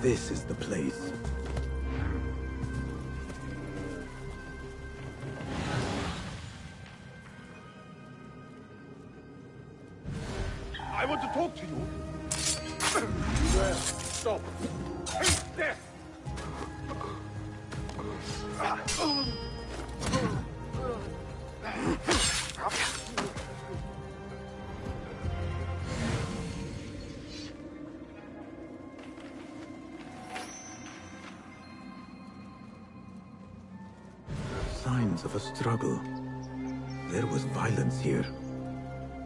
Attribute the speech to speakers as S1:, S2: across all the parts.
S1: This is the place.
S2: I want to talk to you. There. Stop. Hey, there.
S1: Signs of a struggle. There was violence here,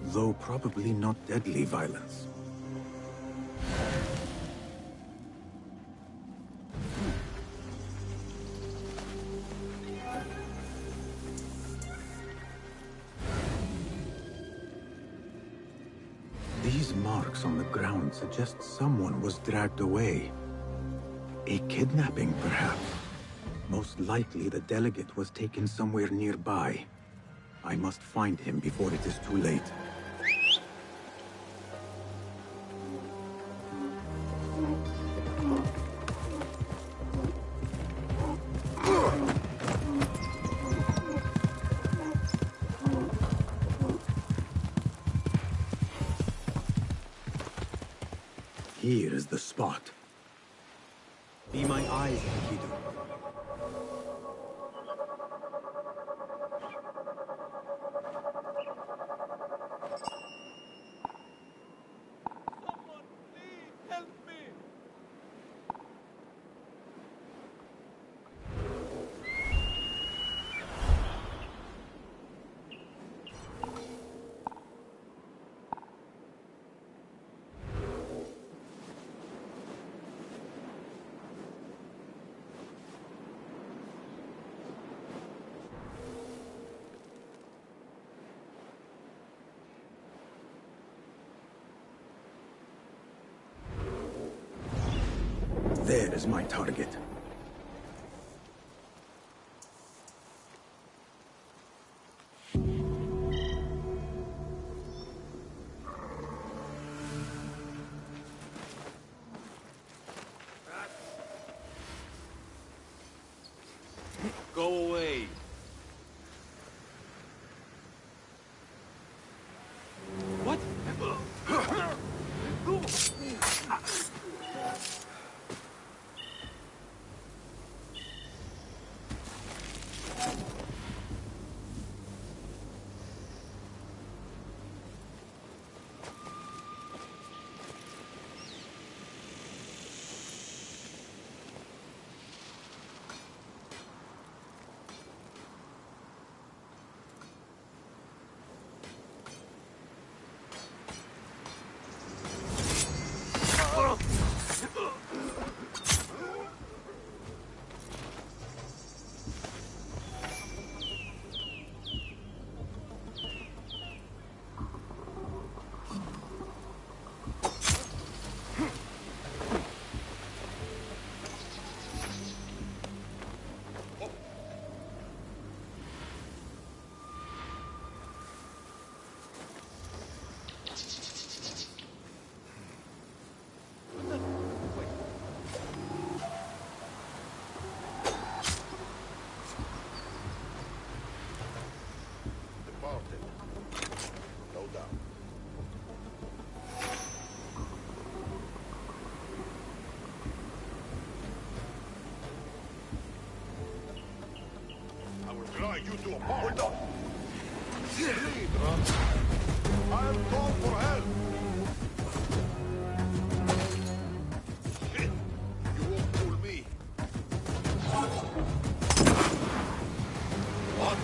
S1: though probably not deadly violence. These marks on the ground suggest someone was dragged away. A kidnapping, perhaps. Most likely the delegate was taken somewhere nearby. I must find him before it is too late. Here is the spot. Be my eyes, Enkidu.
S2: Someone, please help me.
S1: There is my target.
S2: Go away. What?
S3: No doubt. I will grind you to a pulp. Hold on. Please, I'll call for help. Shit. You won't fool me. What?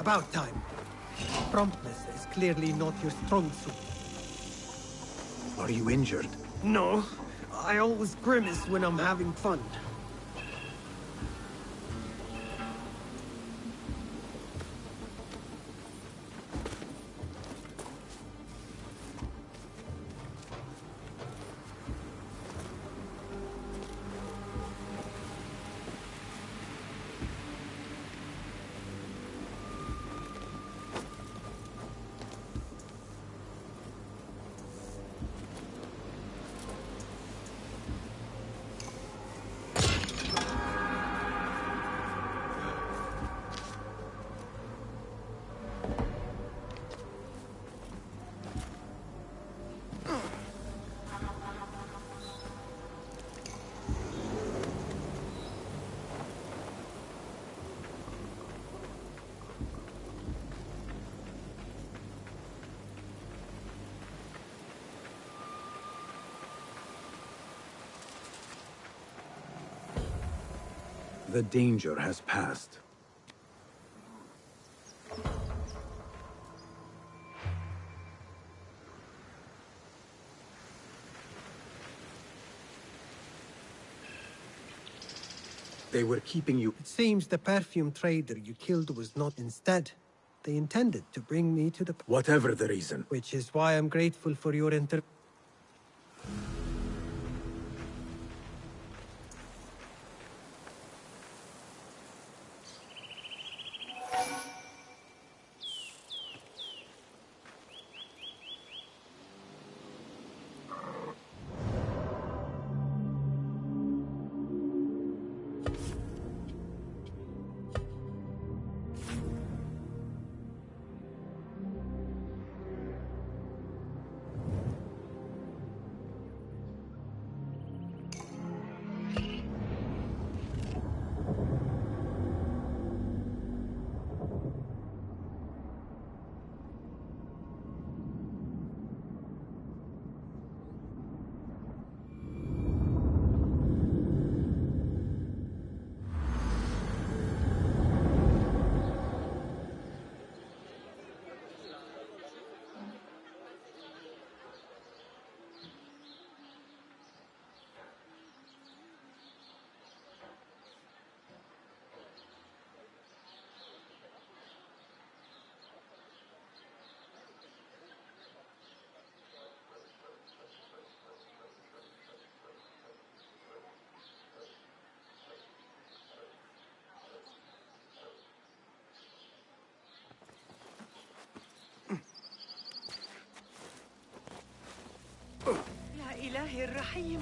S4: about time. Promptness is clearly not your strong suit.
S1: Are you injured?
S4: No, I always grimace when I'm having fun.
S1: The danger has passed. They were keeping you...
S4: It seems the perfume trader you killed was not instead. They intended to bring me to the...
S1: Whatever the reason.
S4: Which is why I'm grateful for your
S5: يا إلهي الرحيم.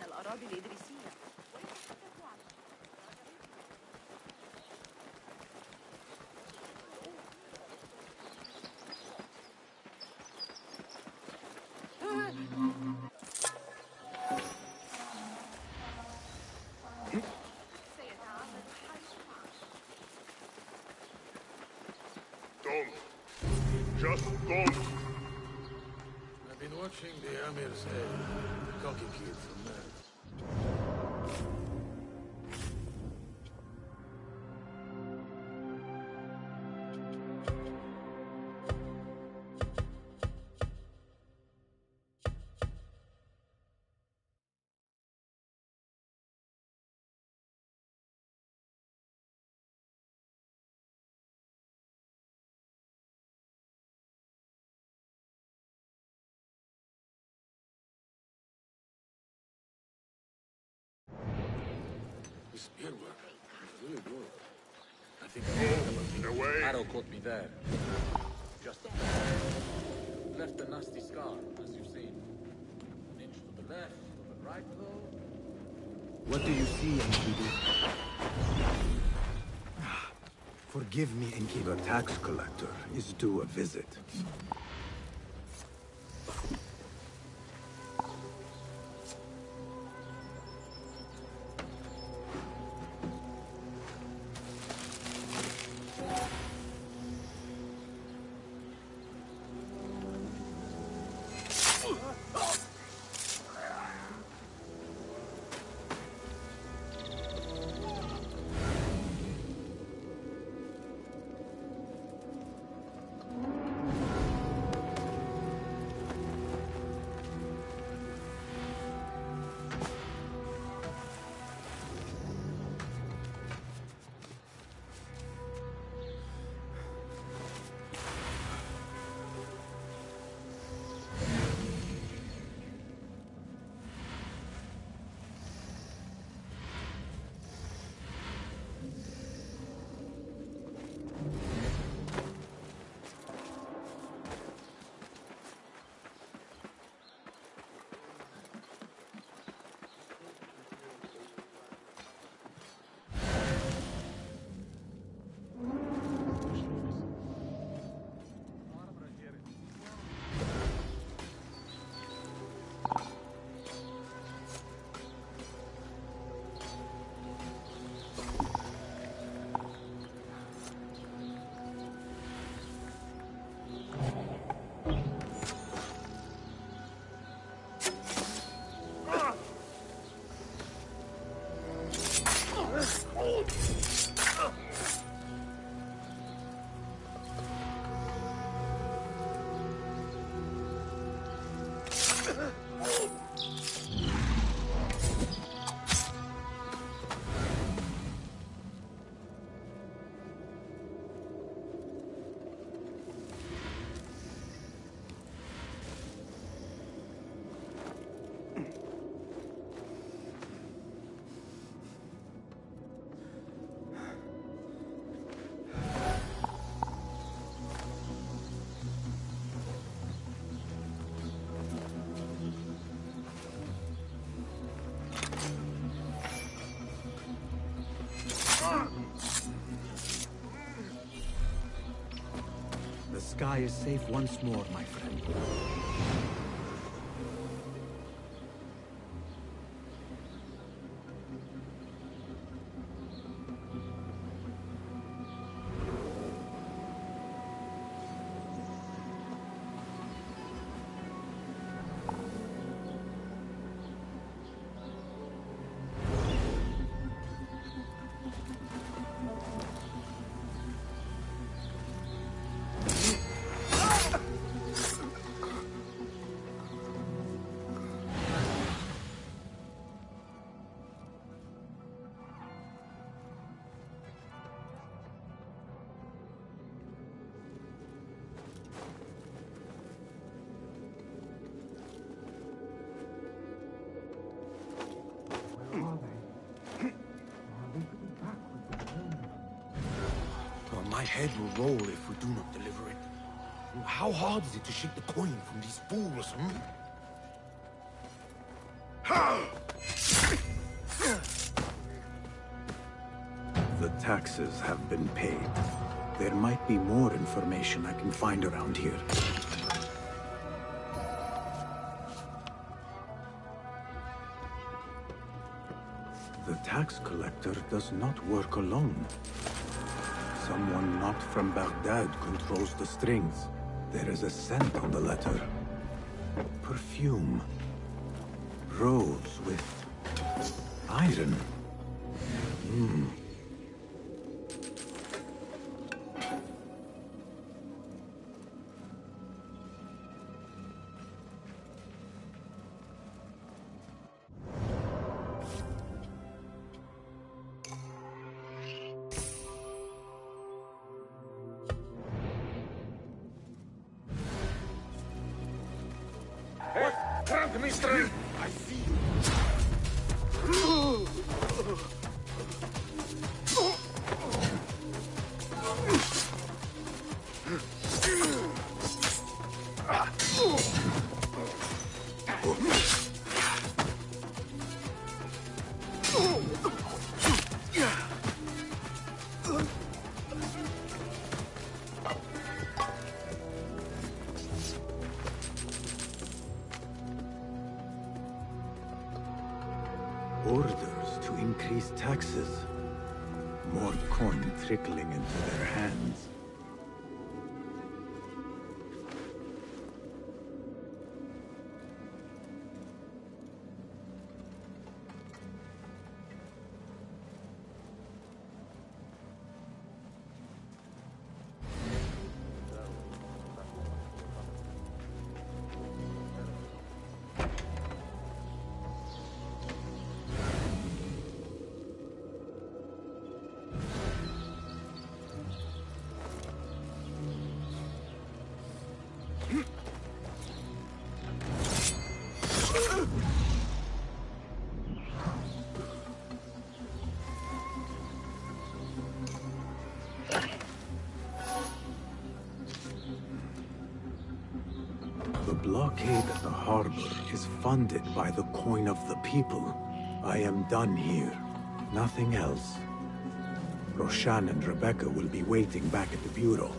S5: الأراضي الإدريسية ويتحدث عن سيتعامل حالك معه.
S3: Don't. Just don't.
S2: I've been watching the Amir's head. Cocky kid from there.
S3: Away.
S6: Arrow caught me there. Just left a nasty scar, as you've seen. An inch to the left, to the right, though.
S1: What do you see, Enkidu? Forgive me, Enkidu. The tax collector is due a visit. The sky is safe once more, my friend. My head will roll if we do not deliver it. How hard is it to shake the coin from these fools, The taxes have been paid. There might be more information I can find around here. The tax collector does not work alone. Someone not from Baghdad controls the strings. There is a scent on the letter. Perfume. Rose with iron.
S3: I see you.
S1: Orders to increase taxes. More coin trickling into their hands. The blockade at the harbor is funded by the coin of the people. I am done here. Nothing else. Roshan and Rebecca will be waiting back at the bureau.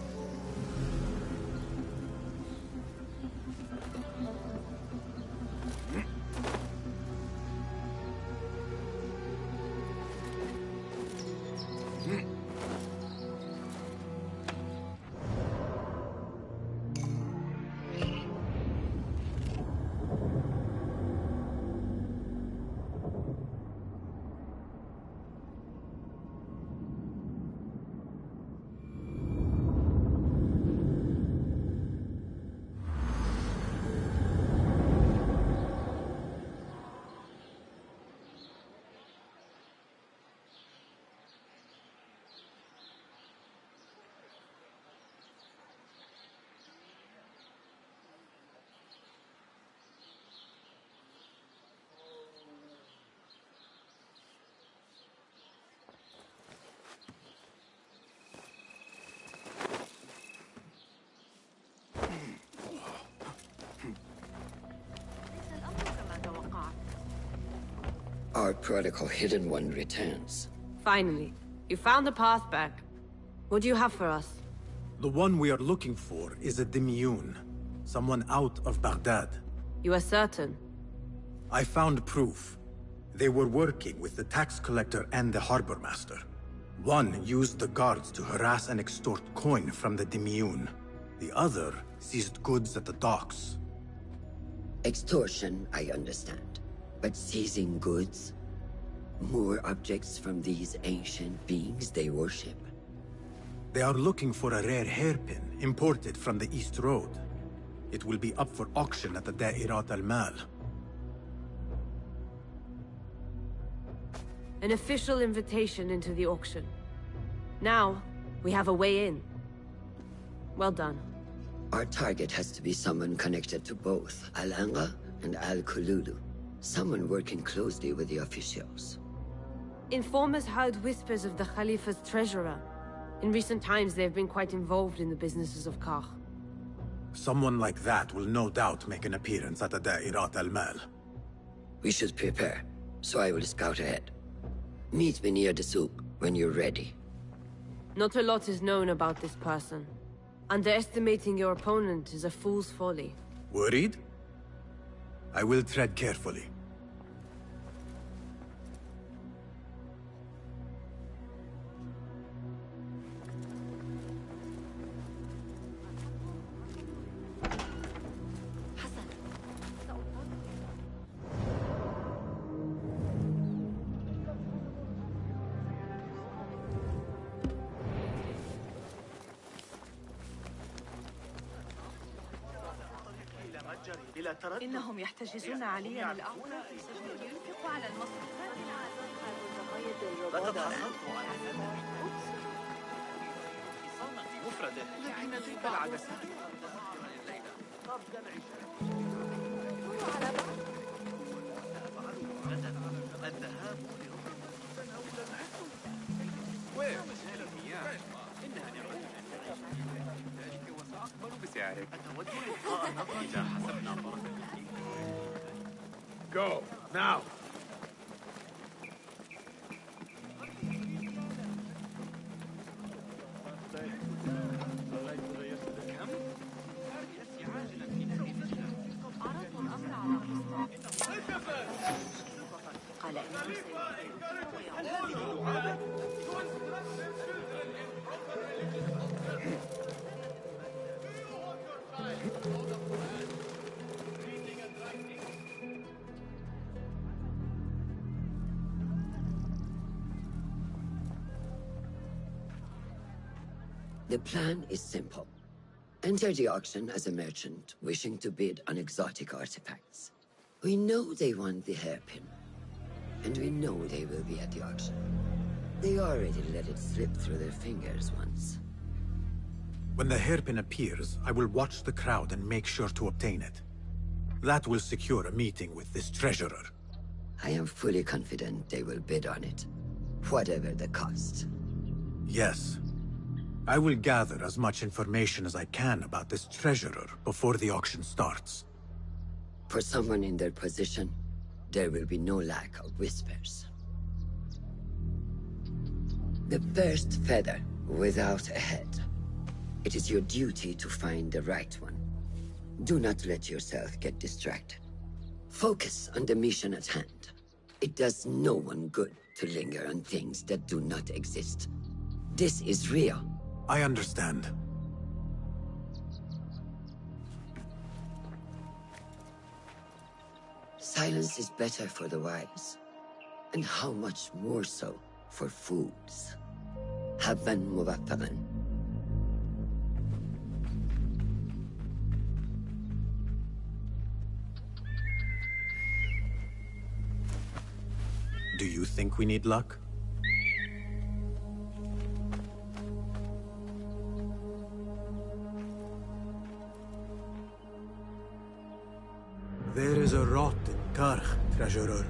S7: Our prodigal hidden one returns.
S8: Finally, you found the path back. What do you have for us?
S1: The one we are looking for is a Dimyun. Someone out of Baghdad.
S8: You are certain?
S1: I found proof. They were working with the tax collector and the harbor master. One used the guards to harass and extort coin from the Dimyun. The other seized goods at the docks.
S7: Extortion, I understand. But seizing goods? More objects from these ancient beings they worship.
S1: They are looking for a rare hairpin imported from the East Road. It will be up for auction at the Da'irat al-Mal.
S8: An official invitation into the auction. Now, we have a way in. Well done.
S7: Our target has to be someone connected to both Al-Anga and Al-Kululu. Someone working closely with the officials.
S8: Informers heard whispers of the Khalifa's treasurer. In recent times, they have been quite involved in the businesses of Kar.
S1: Someone like that will no doubt make an appearance at the Da'irat al-Mal.
S7: We should prepare, so I will scout ahead. Meet me near the souk when you're ready.
S8: Not a lot is known about this person. Underestimating your opponent is a fool's folly.
S1: Worried? I will tread carefully.
S5: إنهم يحتجزون عليا الأعضاء في سجن ينفق على المصروفات
S9: لقد حصلت على مفردة لكن تلك العدسات قبل الذهاب وين المياه إنها نعمة ذلك وسأقبل بسعرك أتود إلقاء نظرة إذا حسبنا فرقك.
S2: Go, now!
S5: قال إنه
S7: The plan is simple. Enter the auction as a merchant wishing to bid on exotic artifacts. We know they want the hairpin, and we know they will be at the auction. They already let it slip through their fingers once.
S1: When the hairpin appears, I will watch the crowd and make sure to obtain it. That will secure a meeting with this treasurer.
S7: I am fully confident they will bid on it, whatever the cost.
S1: Yes. I will gather as much information as I can about this treasurer before the auction starts.
S7: For someone in their position, there will be no lack of whispers. The first feather without a head. It is your duty to find the right one. Do not let yourself get distracted. Focus on the mission at hand. It does no one good to linger on things that do not exist. This is real.
S1: I understand.
S7: Silence is better for the wise. And how much more so for fools. حبا موفقا.
S1: Do you think we need luck? There is a rot in Karch, treasurer.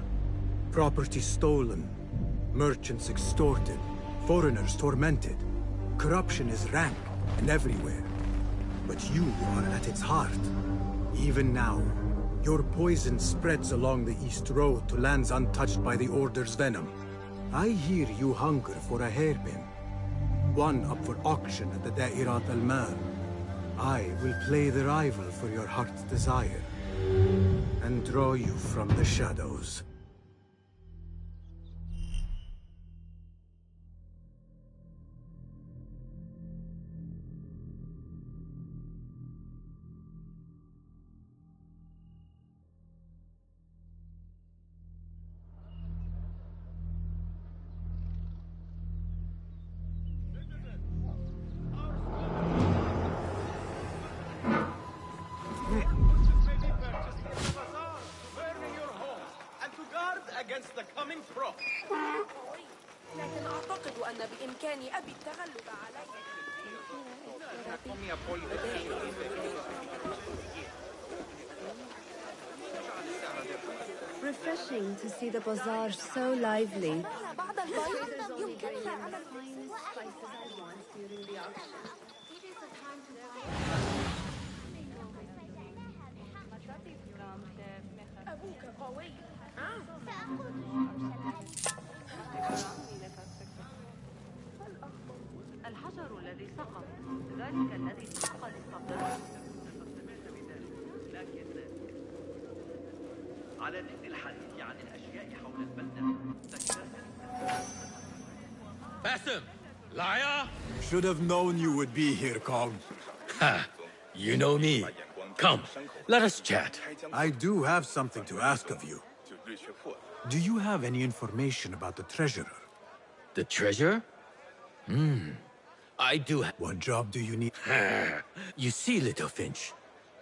S1: Property stolen, merchants extorted, foreigners tormented. Corruption is rank and everywhere. But you are at its heart. Even now, your poison spreads along the East Road to lands untouched by the Order's venom. I hear you hunger for a hairpin. One up for auction at the Da'irat al-Mal. I will play the rival for your heart's desire, and draw you from the shadows.
S2: Against the coming frost.
S5: لكن أعتقد أن بإمكان أبي التغلب عليه.
S8: Refreshing to see the bazaar so lively.
S5: أبوك قوي. الحجر الذي سقط ذلك الذي سبق للصبر.
S10: لكن على ذكر الحديث عن الأشياء حول البلدة
S2: Basim, liar!
S1: Should have known you would be here, Kong.
S2: Ha! You know me. Come, let us chat.
S1: I do have something to ask of you. Do you have any information about the treasurer?
S2: The treasure? I do have...
S1: What job do you need?
S2: You see, Little Finch,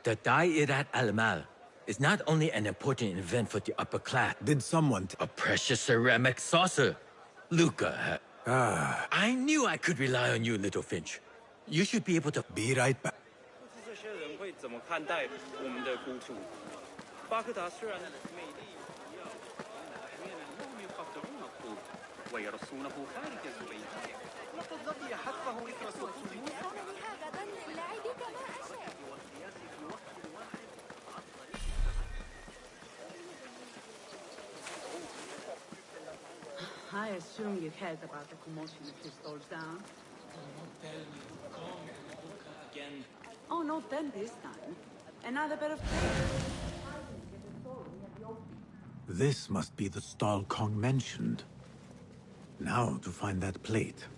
S2: the Da'irat al-Mal is not only an important event for the upper class.
S1: Did someone...
S2: A precious ceramic saucer. Luca. I knew I could rely on you, Little Finch. You should be able to...
S1: Be right back.
S10: 这些人会怎么看待我们的孤处？巴克达虽然美丽荣耀，لم يقدرونه ويرسونه خارج البيت. لقد لقي حتفه إثر سقوطه.
S5: I assume you cared about the commotion of pistols down.
S10: Again.
S5: Oh, not them this time. Another bit of...
S1: This must be the stall Kong mentioned. Now to find that plate.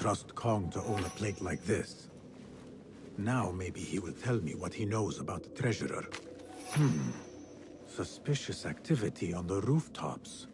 S1: trust Kong to own a plate like this. Now maybe he will tell me what he knows about the treasurer. Suspicious activity on the rooftops.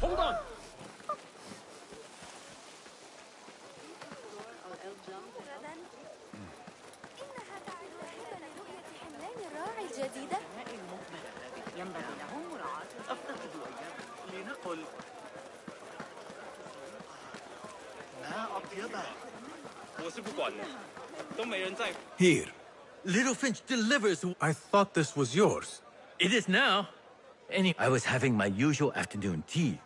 S10: Hold on!
S11: إنها تعد هبة لرؤية حملان الراعي الجديدة.
S10: ينبغي له مراعاة أفتقد أيام لنقل ما أطيبها
S6: 我是不管的，都没人在。
S1: Here.
S2: Little Finch delivers.
S1: I thought this was yours.
S2: It is now. I was having my usual afternoon tea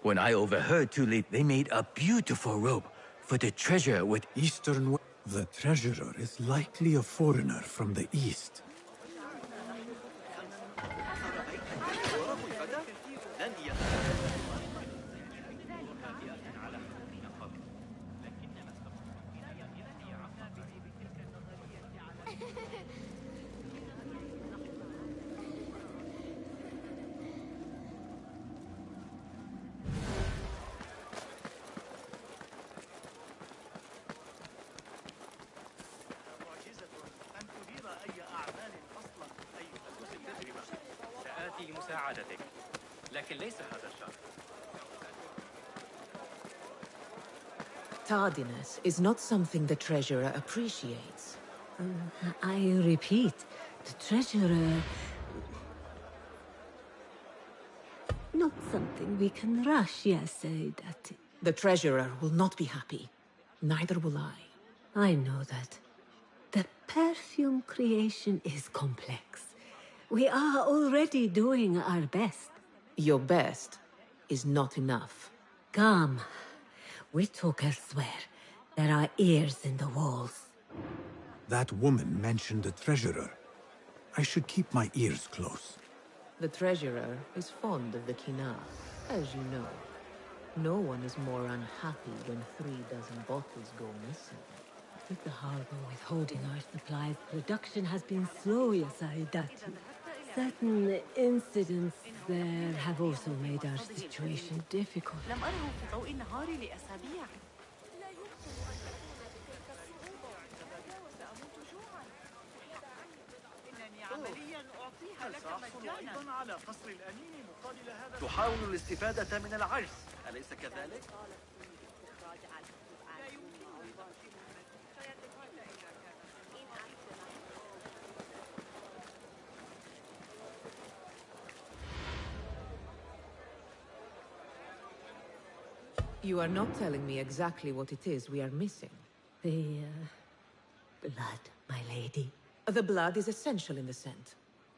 S2: when I overheard too late they made a beautiful robe for the treasure with
S1: Eastern... The treasurer is likely a foreigner from the east.
S9: سآتي لمساعدتك لكن ليس هذا الشرط
S12: Tardiness is not something the treasurer appreciates.
S13: I repeat, the treasurer... Not something we can rush, yes, Saidati.
S12: The treasurer will not be happy. Neither will I.
S13: I know that. The perfume creation is complex. We are already doing our best.
S12: Your best is not enough.
S13: Come. We talk elsewhere. There are ears in the walls.
S1: That woman mentioned the treasurer. I should keep my ears close.
S12: The treasurer is fond of the Kina, as you know. No one is more unhappy when 3 dozen bottles go missing.
S13: With the harbor withholding our supplies, production has been slow, yes, Saidati. Certain incidents there have also made our situation difficult.
S5: لم أره في ضوء النهار لأسابيع.
S11: لا يمكن أن تكون بتلك الصعوبة وسأموت جوعا.
S10: إنني عمليا أعطيها لك مجانا أيضا على قصر الأمين مقابل هذا تحاول الاستفادة من العجز أليس كذلك؟
S12: You are not telling me exactly what it is we are missing.
S13: The blood, my lady.
S12: The blood is essential in the scent.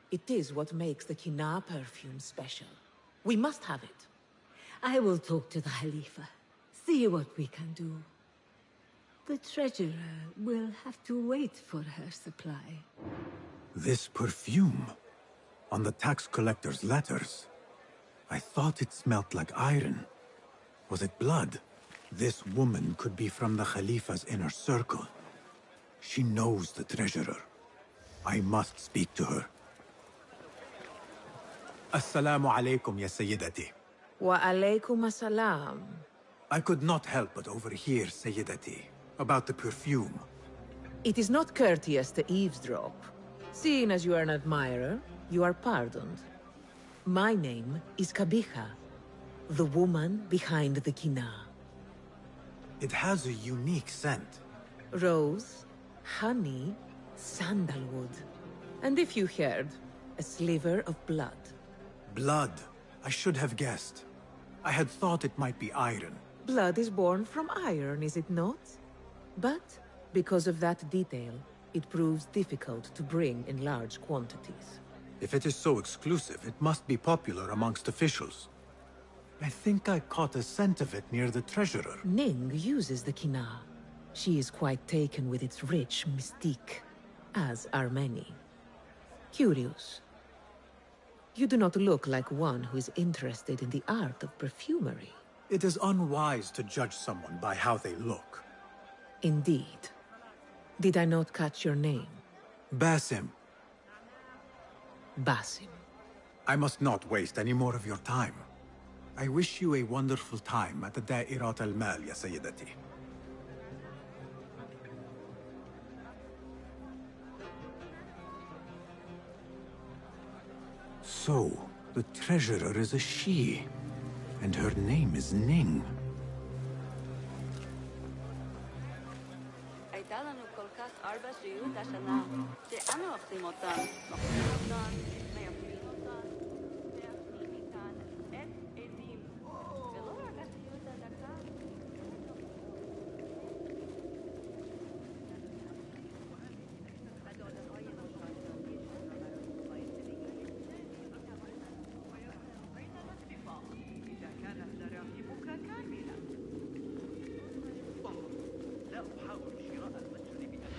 S12: It is what makes the Kina perfume special. We must have it.
S13: I will talk to the Khalifa. See what we can do. The treasurer will have to wait for her supply.
S1: This perfume? On the tax collector's letters. I thought it smelt like iron. Was it blood? This woman could be from the Khalifa's inner circle. She knows the treasurer. I must speak to her. Assalamu alaikum, ya Sayyidati.
S12: Wa alaykum assalam.
S1: I could not help but overhear, Sayyidati, about the perfume.
S12: It is not courteous to eavesdrop. Seeing as you are an admirer, you are pardoned. My name is Kabiha, the woman behind the Kina.
S1: It has a unique scent.
S12: Rose, honey, sandalwood. And if you heard, a sliver of blood.
S1: Blood. I should have guessed. I had thought it might be iron.
S12: Blood is born from iron, is it not? But, because of that detail, it proves difficult to bring in large quantities.
S1: If it is so exclusive, it must be popular amongst officials. I think I caught a scent of it near the treasurer.
S12: Ning uses the Kina. She is quite taken with its rich mystique, as are many. Curious. You do not look like one who is interested in the art of perfumery.
S1: It is unwise to judge someone by how they look.
S12: Indeed. Did I not catch your name?
S1: Basim.
S12: Basim.
S1: I must not waste any more of your time. I wish you a wonderful time at the Da'irat al-Mal, ya Sayyidati. So, the treasurer is a she, and her name is Ning.
S5: הייתה לנו כל כך הרבה שירות השנה, שאנו אוכלים אותן, מוכרים אותן, מייבאים אותן, והכנים איתן את עדים. ולא רק הסיוט הדקה.
S9: إذا كانت دراهمك كاملة. لا أحاول شراء المتجر بأمر.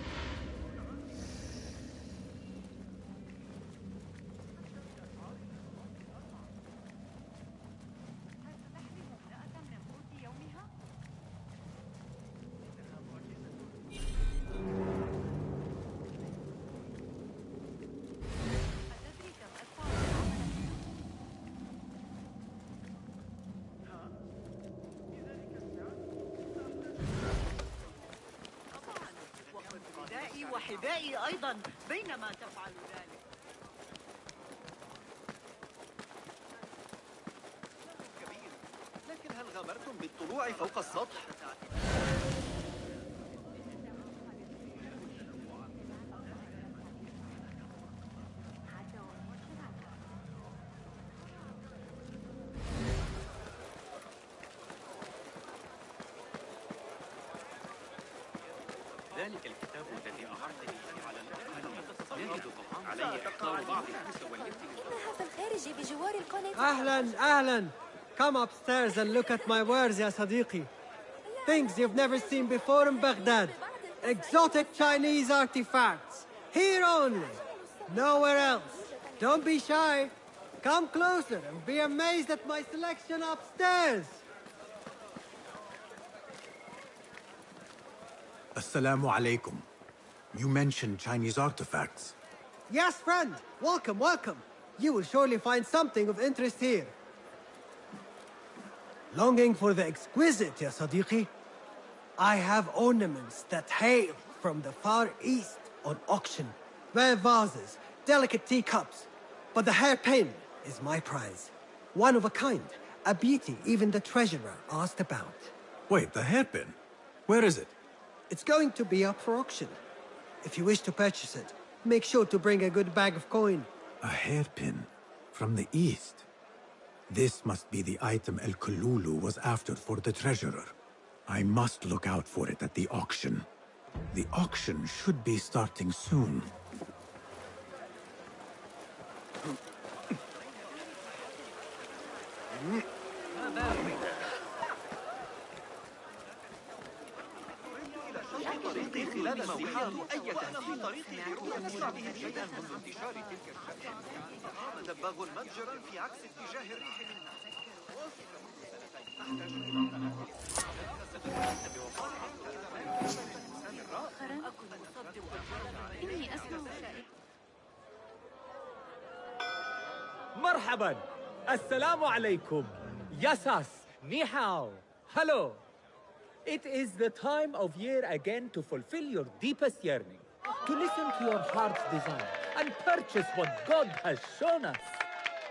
S5: وحذائي أيضا بينما تفعل ذلك.
S9: كبير، لكن هل غامرتم بالطلوع فوق السطح؟ ذلك الكتاب الذي أعرتني فيه على الأقل يجد طعام علي إحضار بعض الكتب واللفت.
S11: إنها في الخارج بجوار القناة.
S4: أهلاً. Come upstairs and look at my wares, ya Sadiqi. Things you've never seen before in Baghdad. Exotic Chinese artifacts. Here only. Nowhere else. Don't be shy. Come closer and be amazed at my selection upstairs.
S1: Assalamu alaikum. You mentioned Chinese artifacts.
S4: Yes, friend. Welcome. You will surely find something of interest here. Longing for the exquisite, ya Sadiqi? I have ornaments that hail from the Far East on auction. Rare vases, delicate teacups. But the hairpin is my prize. One of a kind. A beauty even the treasurer asked about.
S1: Wait, the hairpin? Where is it?
S4: It's going to be up for auction. If you wish to purchase it, make sure to bring a good bag of coin.
S1: A hairpin from the East. This must be the item El Kululu was after for the treasurer. I must look out for it at the auction. The auction should be starting soon.
S9: طريقي خلال السياحة أي تهديد طريقي لنسمع به شيئا منذ انتشار تلك الشائعة. دباغ متجرا في عكس اتجاه الريح منا.
S5: إني أسمع
S14: مرحبا السلام عليكم ياساس نيهاو hello. It is the time of year again to fulfill your deepest yearning, to listen to your heart's desire and purchase what God has shown us.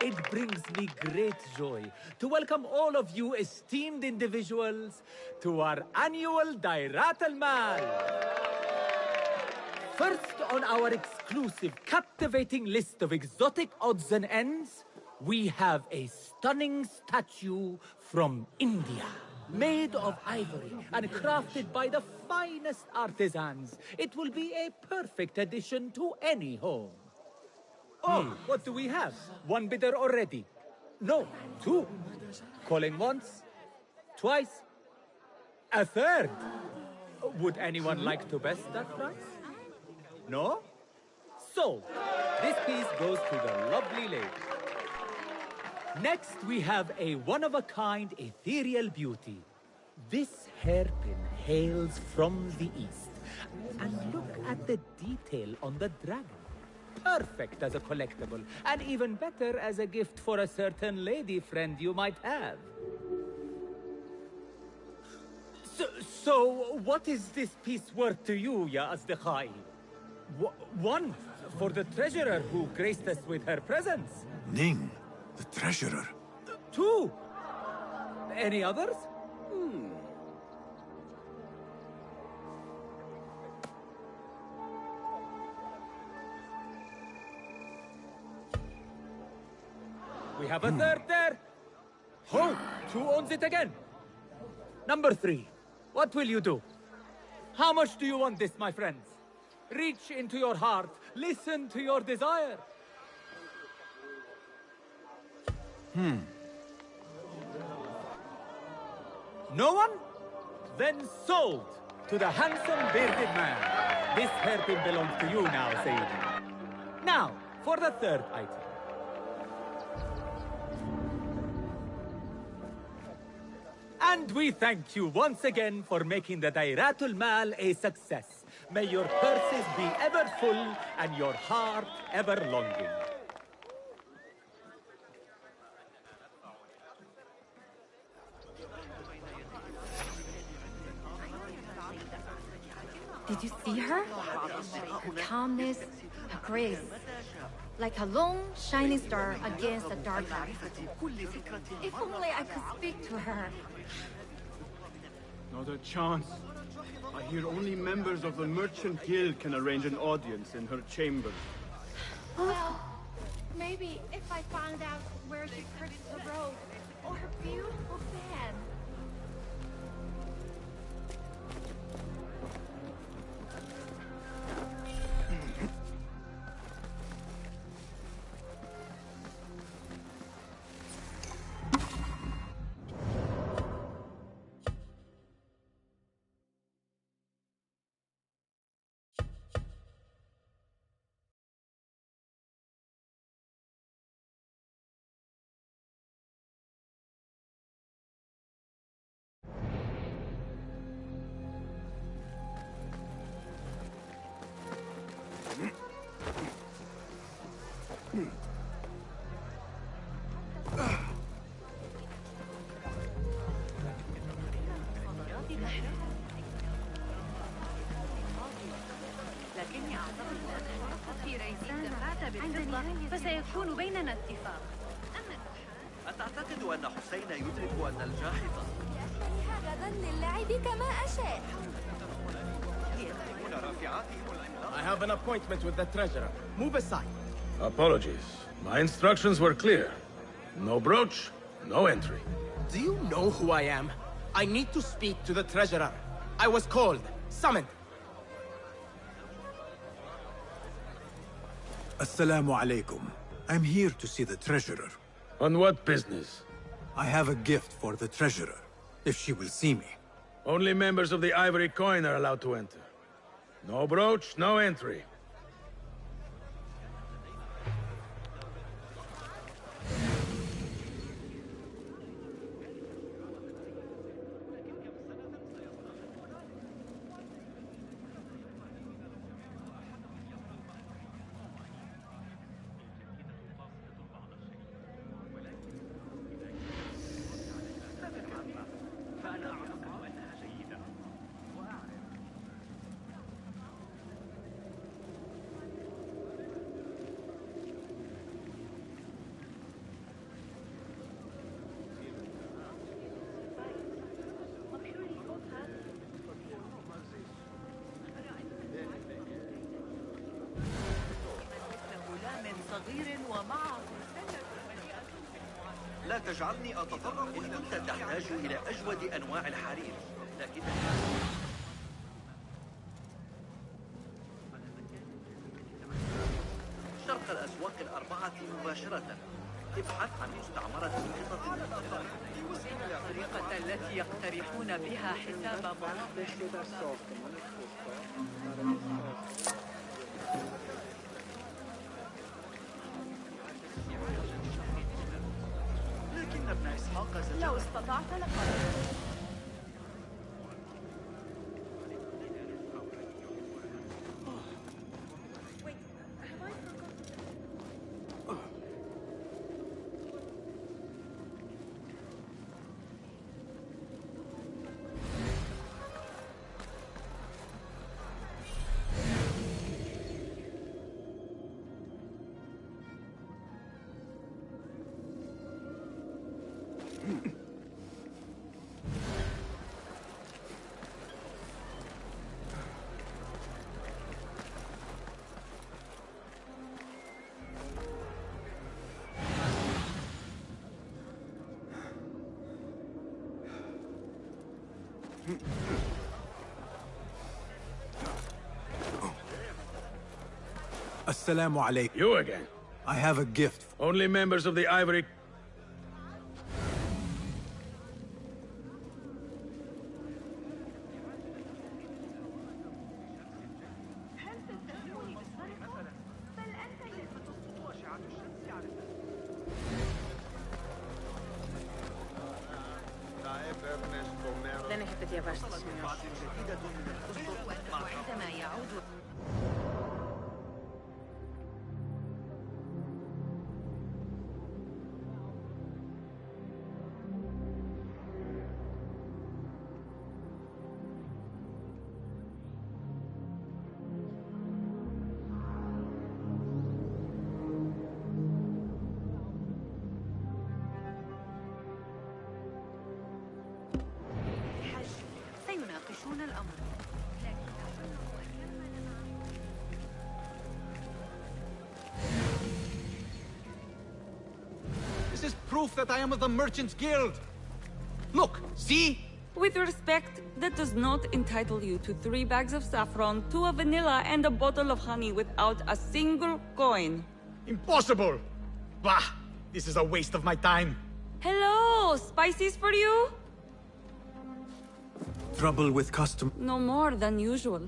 S14: It brings me great joy to welcome all of you esteemed individuals to our annual Dairat al-Mal. First on our exclusive, captivating list of exotic odds and ends, we have a stunning statue from India. Made of ivory and crafted by the finest artisans, it will be a perfect addition to any home. Oh, what do we have? One bidder already. No, 2. Calling once, twice, a third. Would anyone like to best that price? No? So, this piece goes to the lovely lady. Next, we have a one-of-a-kind ethereal beauty. This hairpin hails from the east. And look at the detail on the dragon. Perfect as a collectible, and even better as a gift for a certain lady friend you might have. So what is this piece worth to you, Ya Asdiqai? 1, for the treasurer who graced us with her presence.
S1: Ning, the treasurer.
S14: 2. Any others? We have a third there. Oh, 2 owns it again. Number 3. What will you do? How much do you want this, my friends? Reach into your heart. Listen to your desire. No one? Then sold to the handsome bearded man. This hairpin belongs to you now, Sayyidi. Now, for the third item. And we thank you once again for making the Dairatul Mal a success. May your purses be ever full and your heart ever longing.
S11: Did you see her? Her calmness, her grace. Like a long, shining star against the dark night. If only I could speak to her.
S15: Not a chance. I hear only members of the Merchant Guild can arrange an audience in her chamber.
S11: Well, maybe if I found out where she purchased the robe, or her beautiful fan.
S5: لكني أعتقد أن في ريزين دفعت بالفضة فسيكون بيننا اتفاق.
S16: أتعتقد أن حسين يدرك أن الجاحظة
S11: غدا للعب كما أشاء.
S15: I have an appointment with the treasurer. Move aside.
S3: Apologies. My instructions were clear. No brooch, no entry.
S15: Do you know who I am? I need to speak to the treasurer. I was called, summoned.
S1: Assalamu alaikum. I'm here to see the treasurer.
S3: On what business?
S1: I have a gift for the treasurer, if she will see me.
S3: Only members of the Ivory Coin are allowed to enter. No brooch, no entry.
S16: لا تجعلني أتطرق إن كنت تحتاج إلى أجود أنواع الحرير، لكن شرق الأسواق الأربعة مباشرة. ابحث عن مستعمرة سقطت من الطائرة.
S17: الطريقة التي يقترحون بها حساب
S16: لكن ابن إسحاق
S5: لو استطعت لقد
S1: Assalamu alaikum.
S18: You again?
S1: I have a gift.
S18: Only members of the Ivory...
S17: لنهبت يا باشا وعندما يعود سيناقشون الأمر.
S19: This is proof that I am of the Merchants Guild. Look, see?
S5: With respect, that does not entitle you to 3 bags of saffron, 2 of vanilla, and a bottle of honey without a single coin.
S19: Impossible! Bah! This is a waste of my time.
S5: Hello! Spices for you?
S1: Trouble with custom.
S5: No more than usual.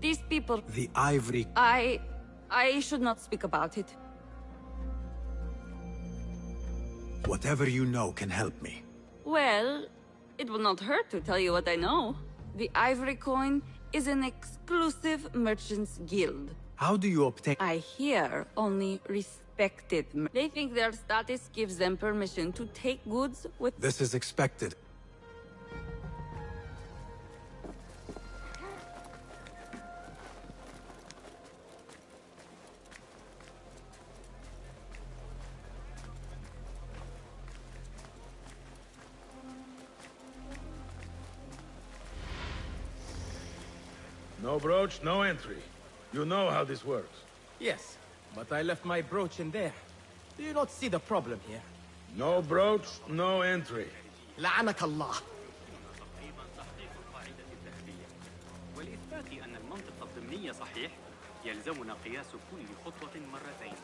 S5: These people...
S1: The Ivory...
S5: I should not speak about it.
S1: Whatever you know can help me.
S5: Well, it will not hurt to tell you what I know. The Ivory Coin is an exclusive merchants guild.
S1: How do you obtain...
S5: I hear only respected They think their status gives them permission to take goods with...
S1: This is expected.
S18: No brooch, no entry. You know how this works.
S14: Yes, but I left my brooch in there. Do you not see the problem here?
S18: No brooch, no entry.
S19: لعنك الله.
S10: ولإثبات أن المنطق الضمني صحيح يلزمنا قياس كل خطوة مرتين.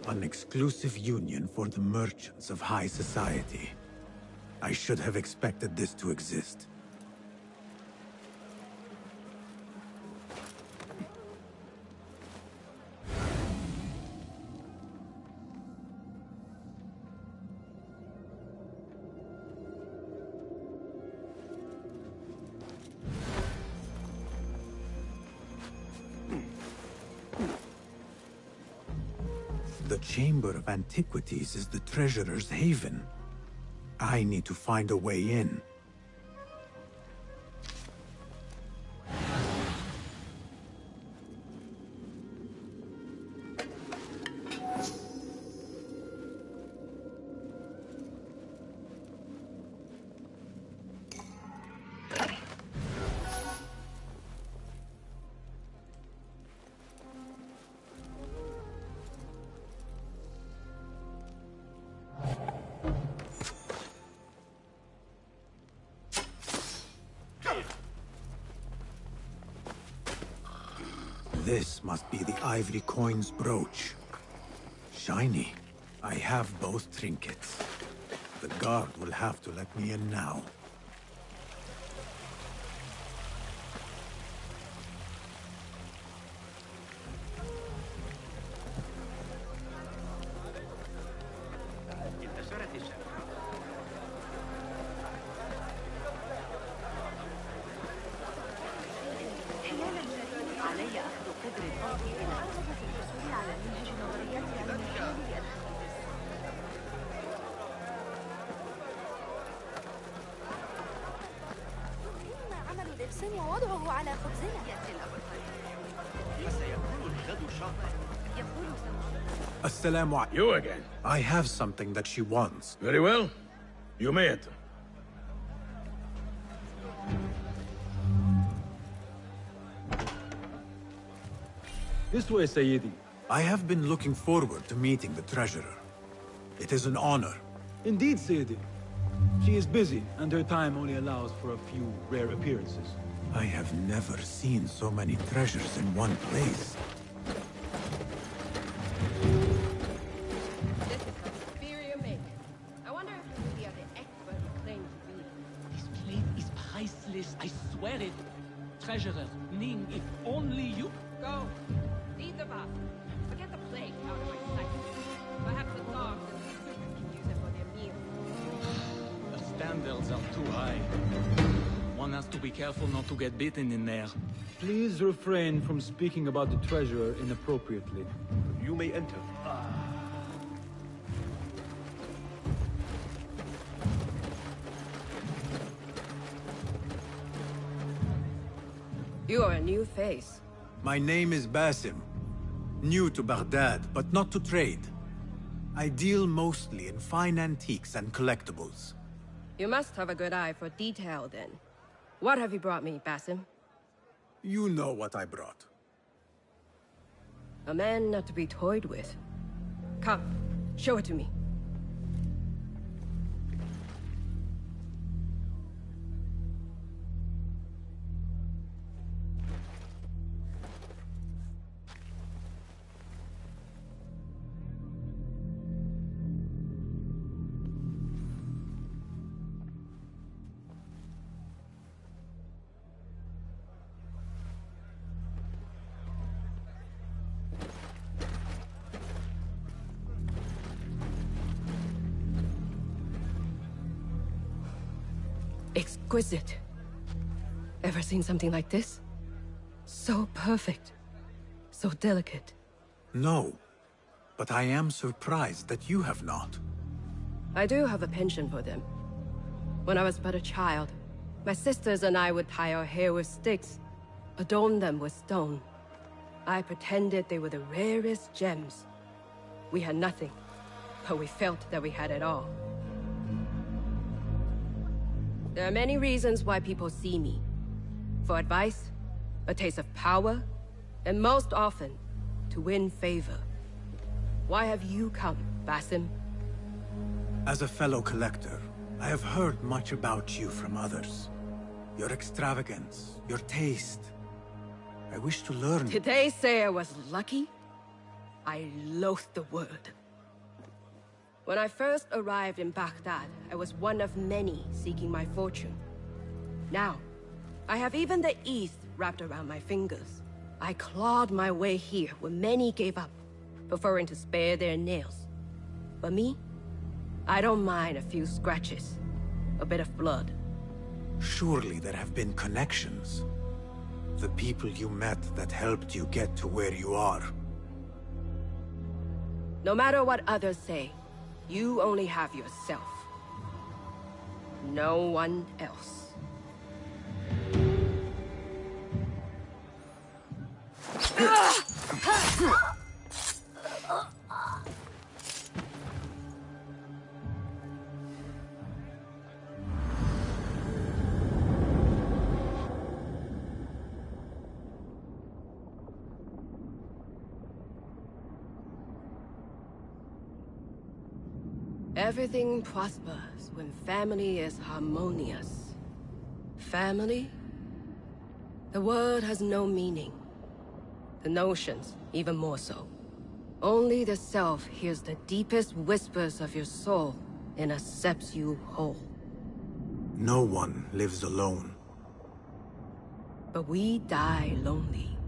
S1: An exclusive union for the merchants of high society. I should have expected this to exist. The Chamber of Antiquities is the treasurer's haven. I need to find a way in. This must be the ivory coin's brooch. Shiny. I have both trinkets. The guard will have to let me in now.
S9: انتشرت الشبكة.
S17: علي أخذ قدر الضغط إلى الحصول على منهج نظريات العلمية
S20: عمل الإرسام ووضعه على خبزنا.
S16: فسيكون الغد شاقا.
S1: Assalamu alaikum.
S18: You again.
S1: I have something that she wants.
S18: Very well. You may enter.
S15: This way, Sayyidi.
S1: I have been looking forward to meeting the treasurer. It is an honor.
S15: Indeed, Sayyidi. She is busy, and her time only allows for a few rare appearances.
S1: I have never seen so many treasures in one place.
S21: This is a superior making. I wonder if you really are the expert you claim to be.
S22: This plate is priceless, I swear it. Treasurer, Ning, if only you...
S21: Go. Eat the bath. Forget the plate out of my sight. Perhaps the dogs and the servants can use it for their meal.
S22: The standards are too high. One has to be careful not to get bitten in there.
S15: Please refrain from speaking about the treasurer inappropriately.
S16: You may enter.
S21: You are a new face.
S1: My name is Basim. New to Baghdad, but not to trade. I deal mostly in fine antiques and collectibles.
S21: You must have a good eye for detail, then. What have you brought me, Basim?
S1: You know what I brought.
S21: A man not to be toyed with. Come, show it to me. Exquisite. Ever seen something like this? So perfect. So delicate.
S1: No, but I am surprised that you have not.
S21: I do have a penchant for them. When I was but a child, my sisters and I would tie our hair with sticks, adorn them with stone. I pretended they were the rarest gems. We had nothing, but we felt that we had it all. There are many reasons why people see me. For advice, a taste of power, and most often, to win favor. Why have you come, Basim?
S1: As a fellow collector, I have heard much about you from others. Your extravagance, your taste. I wish to learn.
S21: Did they say I was lucky? I loathe the word. When I first arrived in Baghdad, I was one of many seeking my fortune. Now, I have even the East wrapped around my fingers. I clawed my way here when many gave up, preferring to spare their nails. But me? I don't mind a few scratches, a bit of blood.
S1: Surely there have been connections. The people you met that helped you get to where you are.
S21: No matter what others say, you only have yourself. No one else. Everything prospers when family is harmonious. Family? The word has no meaning. the notions even more so. Only the self hears the deepest whispers of your soul and accepts you whole.
S1: No one lives alone.
S21: But we die lonely.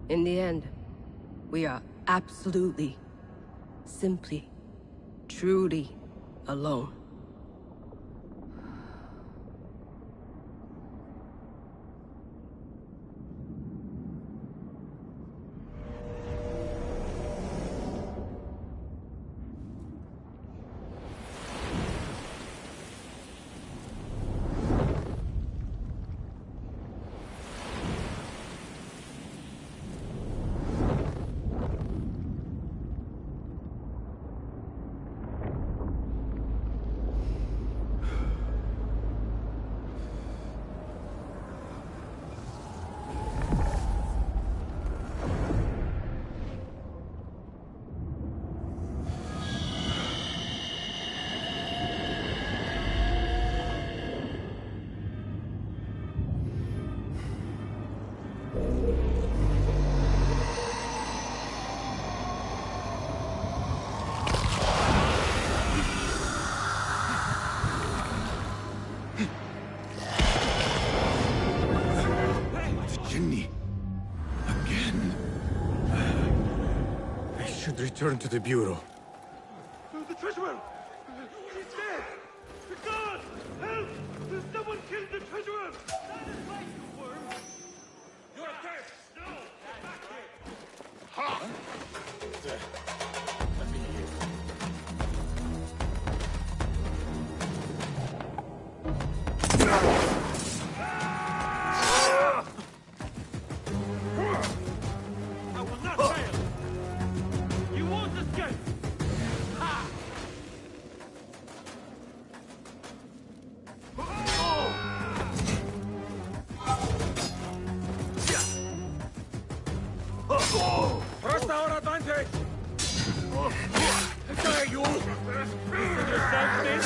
S21: In the end, we are absolutely, simply, truly alone.
S1: Return to the Bureau.
S3: The treasurer! He's dead! The guard! Help! Someone killed the treasurer! That is right, you worm! You're dead! No! Back here! Ha! Let me hear. I will not fail! You won't escape! Ha!
S6: Press our advantage! Dare you! Listen yourself, this!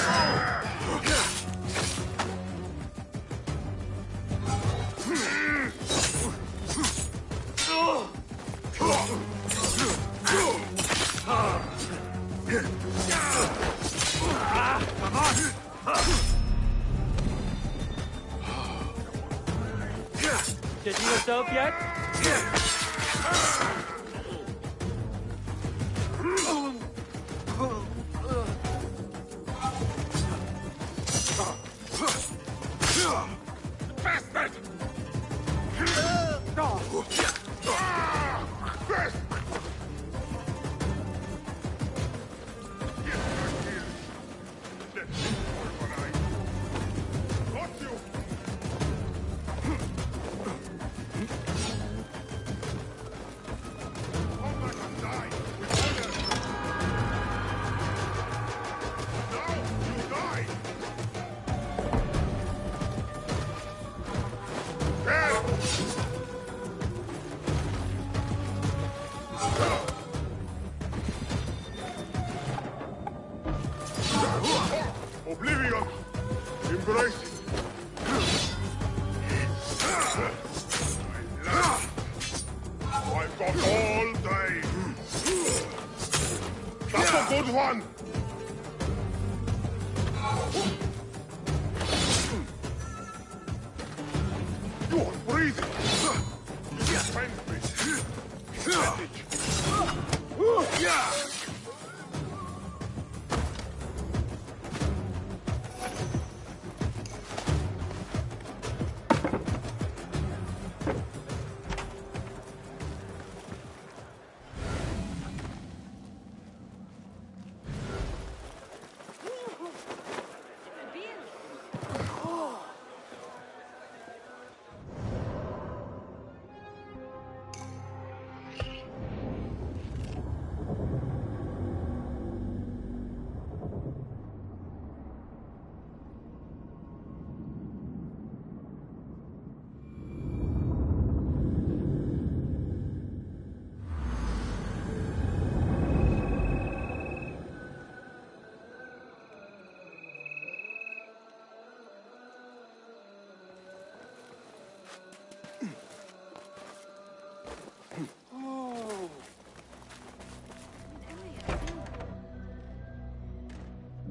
S3: Come on!
S10: Getting yourself yet?
S3: Bastard! Got you! Come like a die! With honor! Now you die! Oblivion! Embrace it! I've got all day! That's a good one! You are breathing! Defend me! Advantage!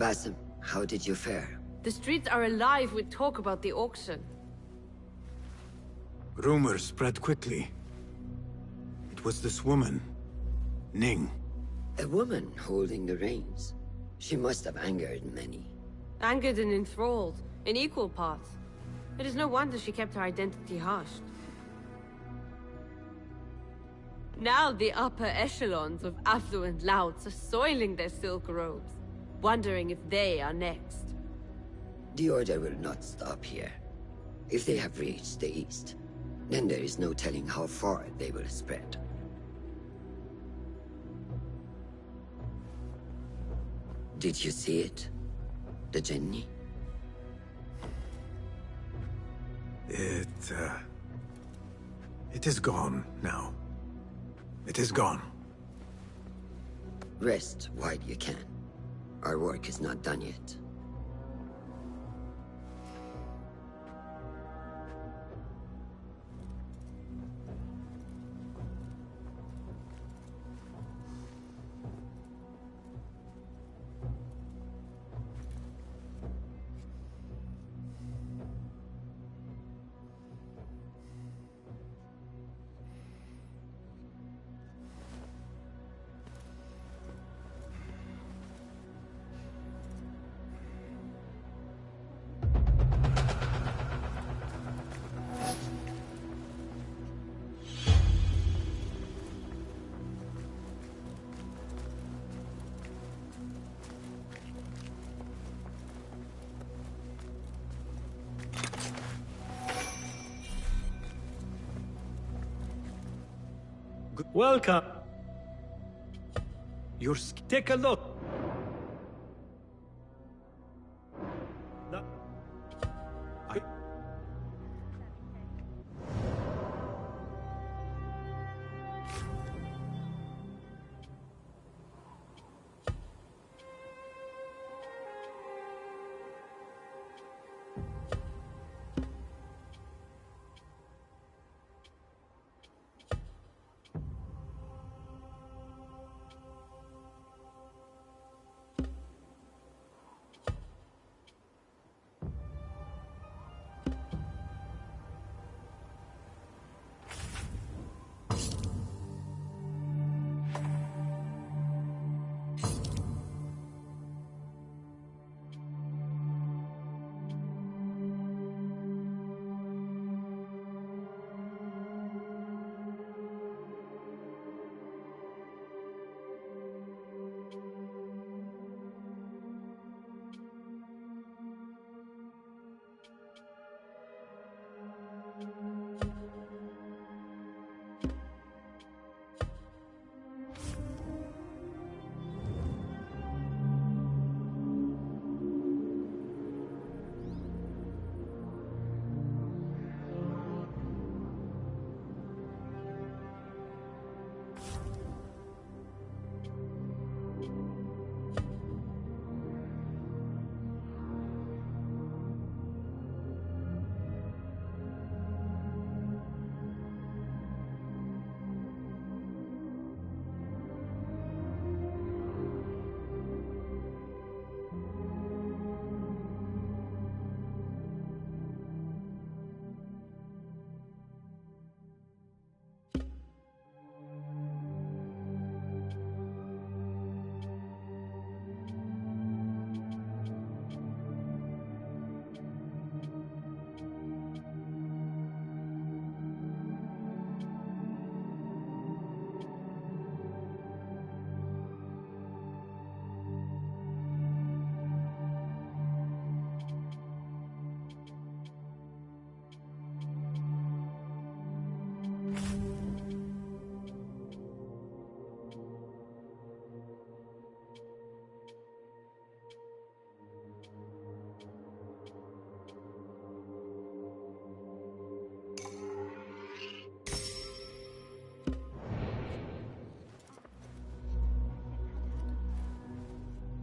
S7: Basim, how did you fare?
S21: The streets are alive with talk about the auction.
S1: Rumors spread quickly. It was this woman, Ning.
S7: A woman holding the reins. She must have angered many.
S21: Angered and enthralled, in equal parts. It is no wonder she kept her identity hushed. Now the upper echelons of affluent louts are soiling their silk robes, wondering if they are next.
S7: The Order will not stop here. If they have reached the east, then there is no telling how far they will spread. Did you see it? The Jinni?
S1: It is gone now. It is gone.
S7: Rest while you can. Our work is not done yet.
S14: Welcome. Take a look.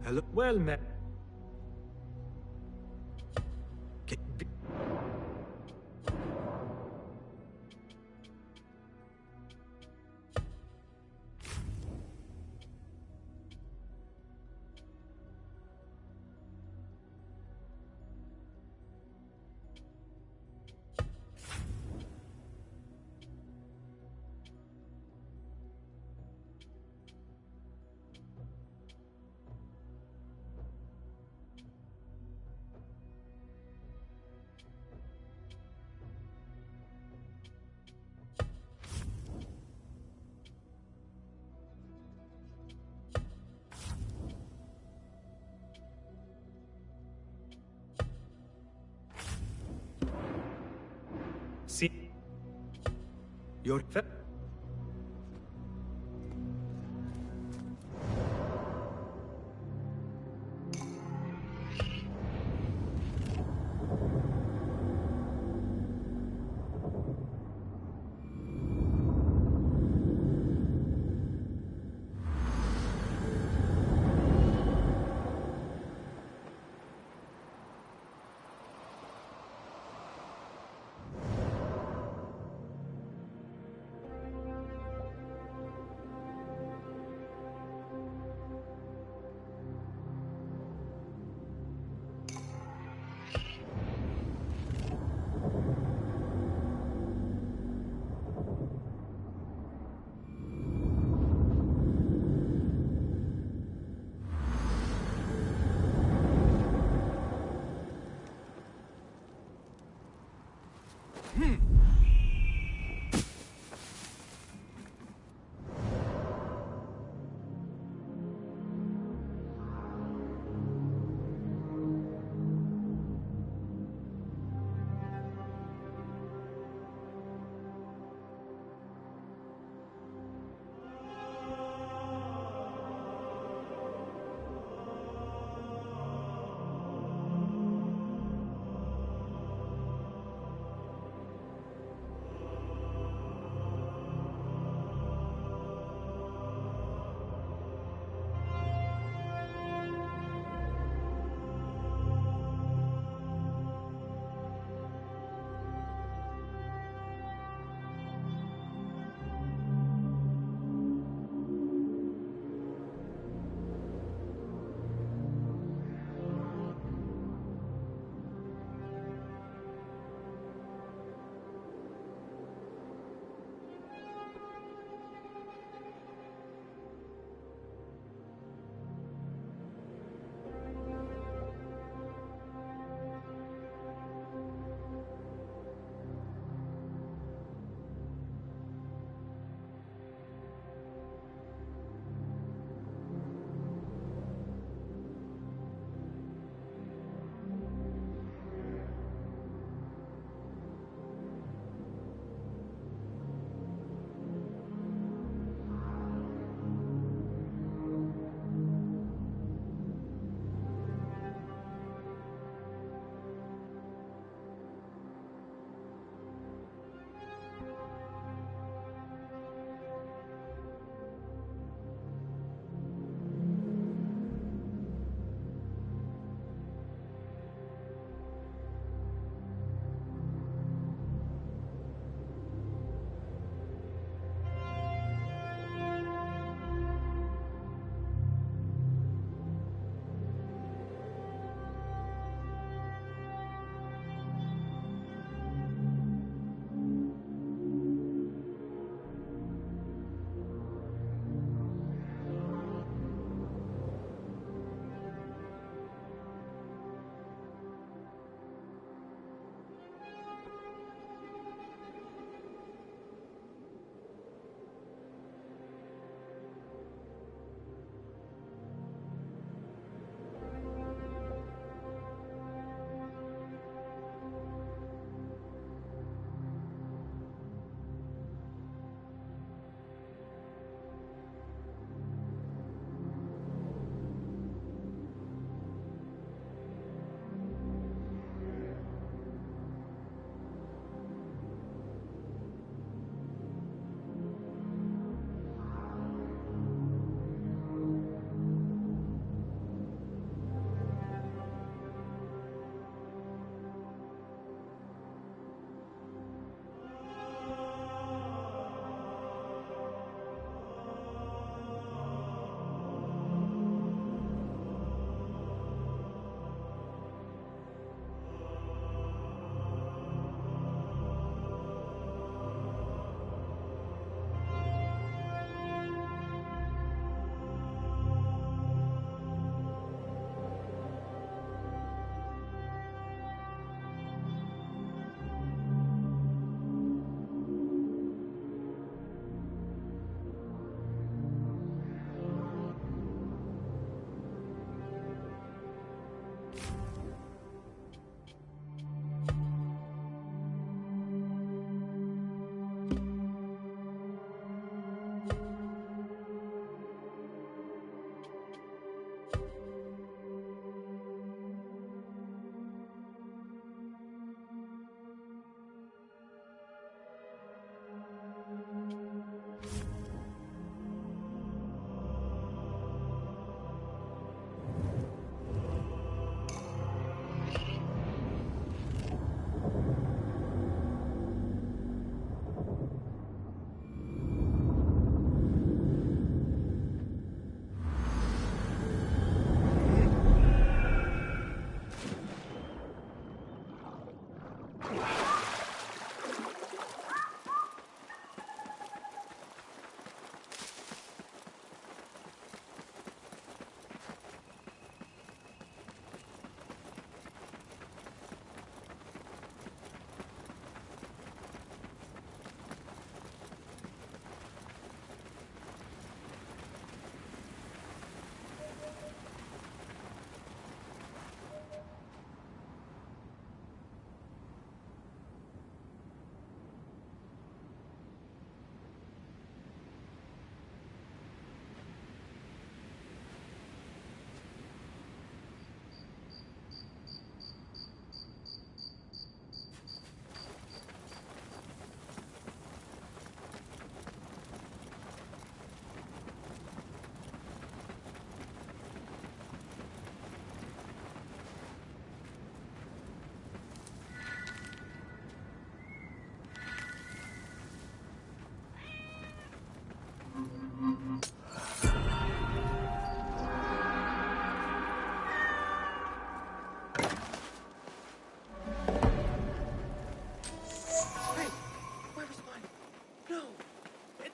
S1: Hello?
S14: Well met.
S1: Your...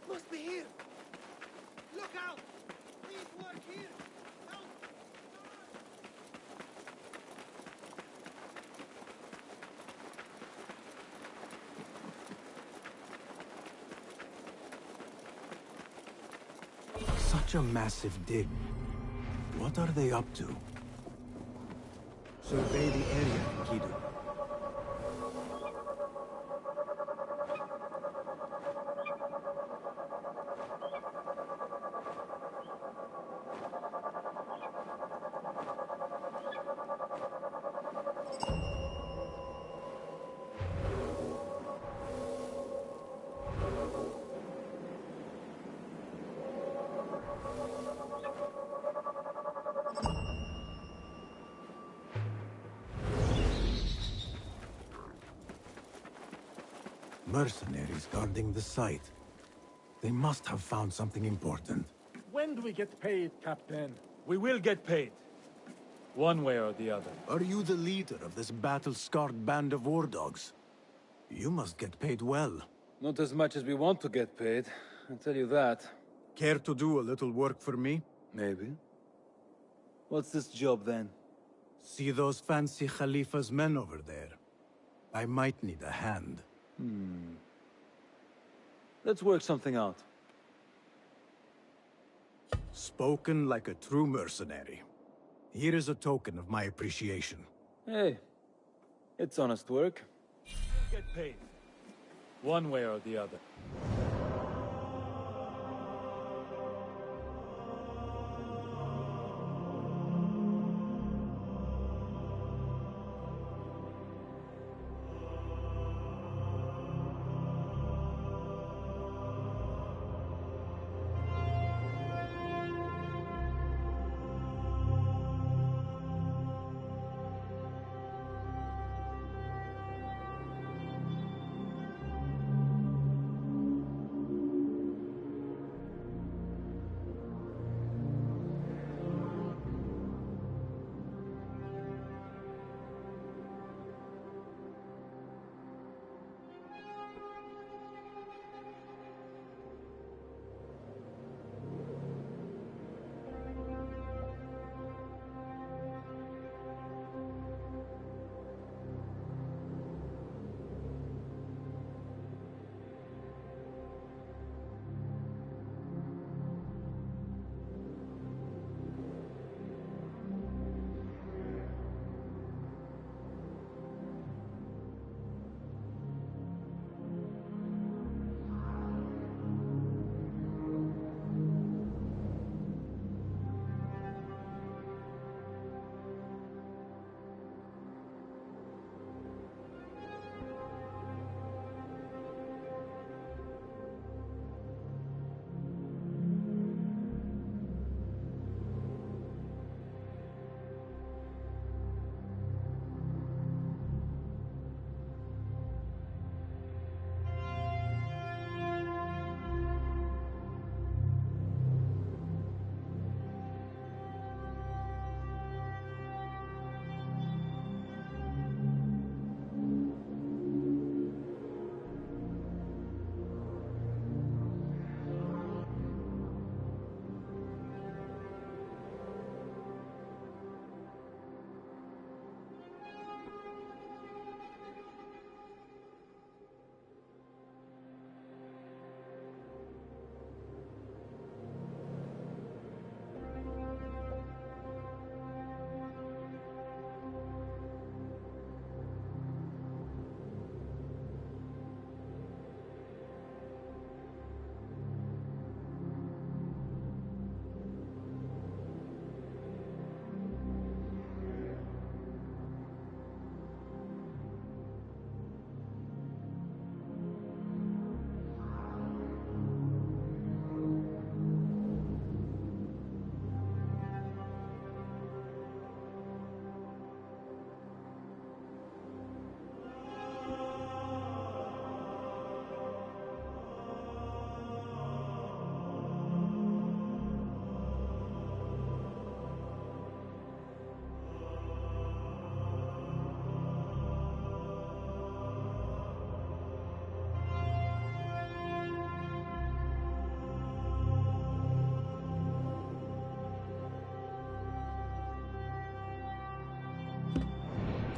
S4: Must be here! Look out! Please work here! Help!
S1: Such a massive dig. What are they up to?
S2: Survey the area, Enkidu.
S1: Mercenaries guarding the site. They must have found something important.
S14: When do we get paid, Captain? We will get paid. One way or the other.
S1: Are you the leader of this battle-scarred band of war dogs? You must get paid well.
S6: Not as much as we want to get paid, I'll tell you that.
S2: Care to do a little work for me?
S6: Maybe. What's this job then?
S2: See those fancy Khalifa's men over there? I might need a hand.
S6: Let's work something out.
S2: Spoken like a true mercenary. Here is a token of my appreciation.
S6: Hey, it's honest work.
S14: Get paid. One way or the other.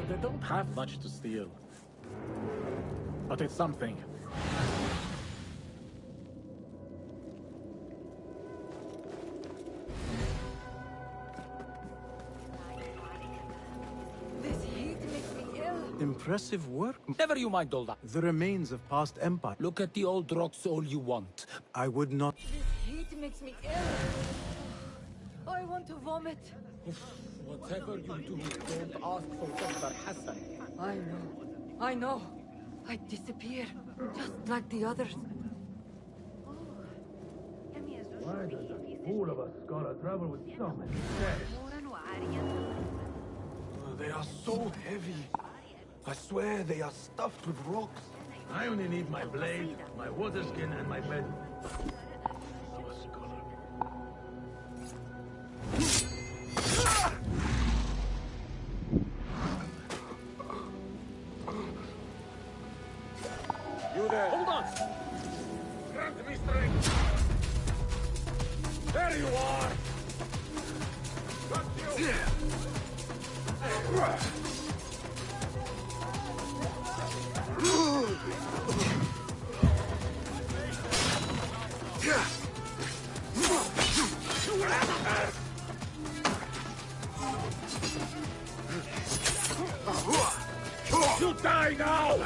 S22: They don't have much to steal. But it's something.
S4: This heat makes me ill.
S2: Impressive work.
S22: Never you mind all that.
S2: The remains of past empire.
S22: Look at the old rocks all you want.
S2: I would not...
S4: This heat makes me ill. I want to vomit.
S22: Whatever you do, don't ask for Dr. Hassan.
S4: I know. I disappear, just like the others.
S18: Why does that fool of a scholar travel with so many chairs?
S1: They are so heavy. I swear they are stuffed with rocks.
S18: I only need my blade, my water skin, and my bed. Of a scholar.
S22: You there! Hold on!
S18: Grant me strength!
S22: There you are!
S18: Got you!
S22: You die now!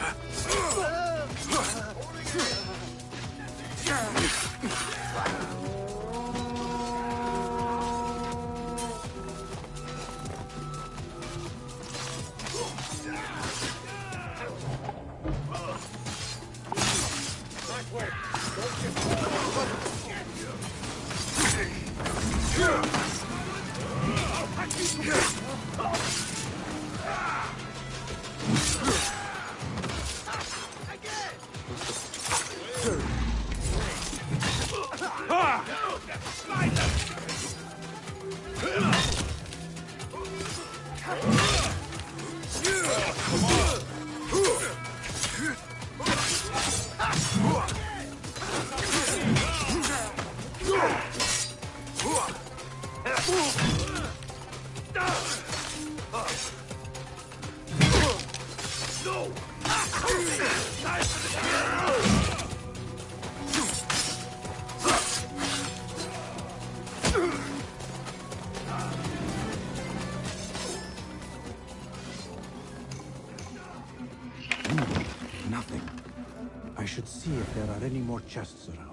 S2: Nothing. I should see if there are any more chests around.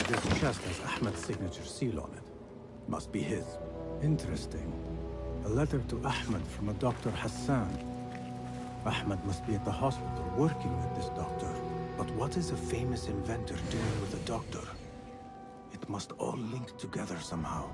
S2: This chest has Ahmed's signature seal on it. Must be his. Interesting. A letter to Ahmed from a Dr. Hassan. Ahmed must be at the hospital working with this doctor. But what is a famous inventor doing with a doctor? It must all link together somehow.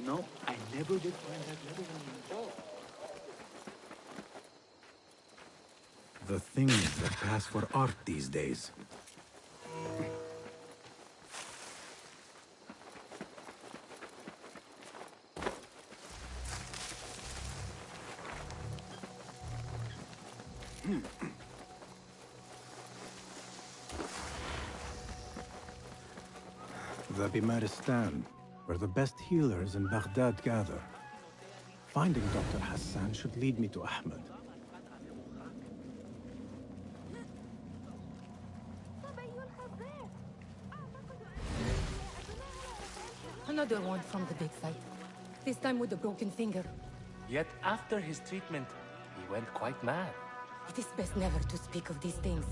S9: No, I never did find that letter on you. Oh.
S1: The things that pass for art these days.
S2: The Bimaristan, where the best healers in Baghdad gather. Finding Dr. Hassan should lead me to Ahmed.
S21: Another one from the big site. This time with a broken finger.
S8: Yet after his treatment, he went quite mad.
S21: It is best never to speak of these things.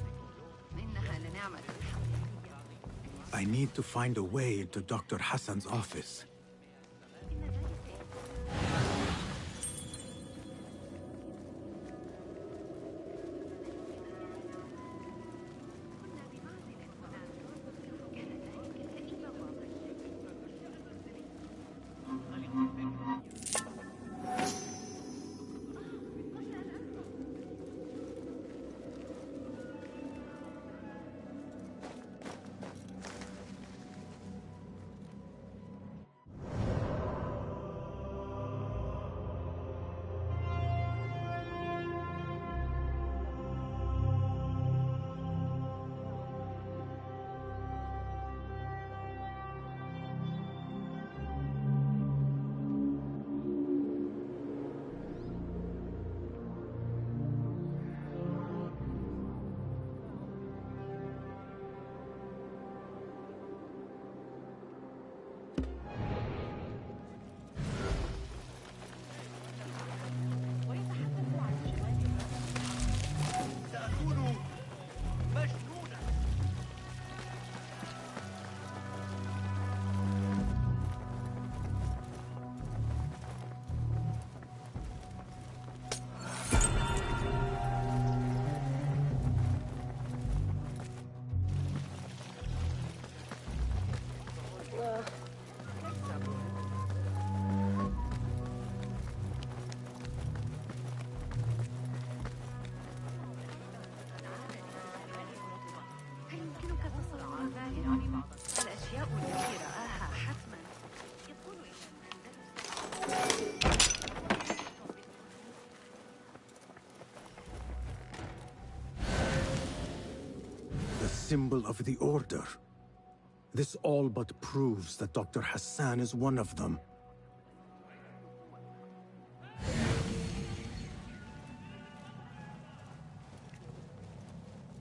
S1: I need to find a way into Dr. Hassan's office. Symbol of the Order. This all but proves that Dr. Hassan is one of them.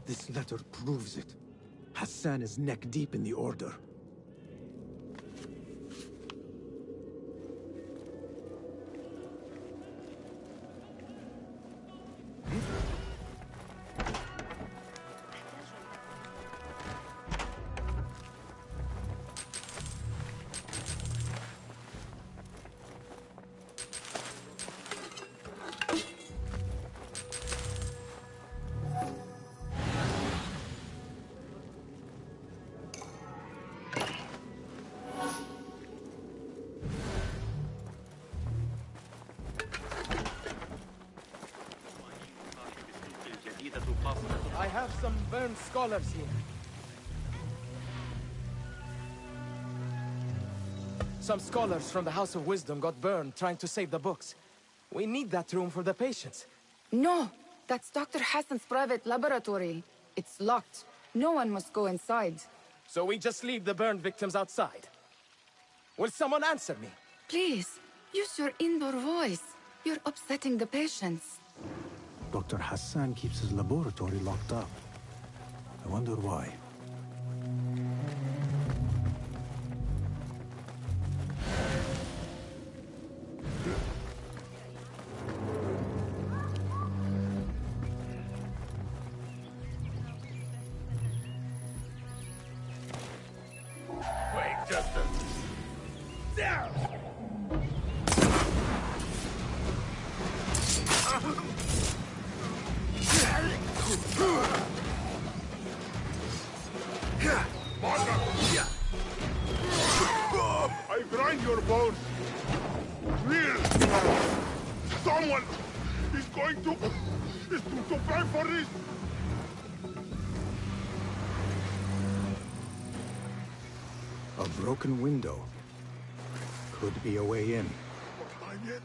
S1: This letter proves it. Hassan is neck deep in the Order.
S13: I have some burned scholars here. Some scholars from the House of Wisdom got burned trying to save the books. We need that room for the patients.
S23: No, that's Dr. Hassan's private laboratory. It's locked. No one must go inside.
S13: So we just leave the burned victims outside. Will someone answer me?
S23: Please, use your indoor voice. You're upsetting the patients.
S2: Dr. Hassan keeps his laboratory locked up. I wonder why.
S18: Wait, just a... There!
S3: I grind your bones! time for this!
S2: A broken window. Could be a way in.
S3: Behind yet?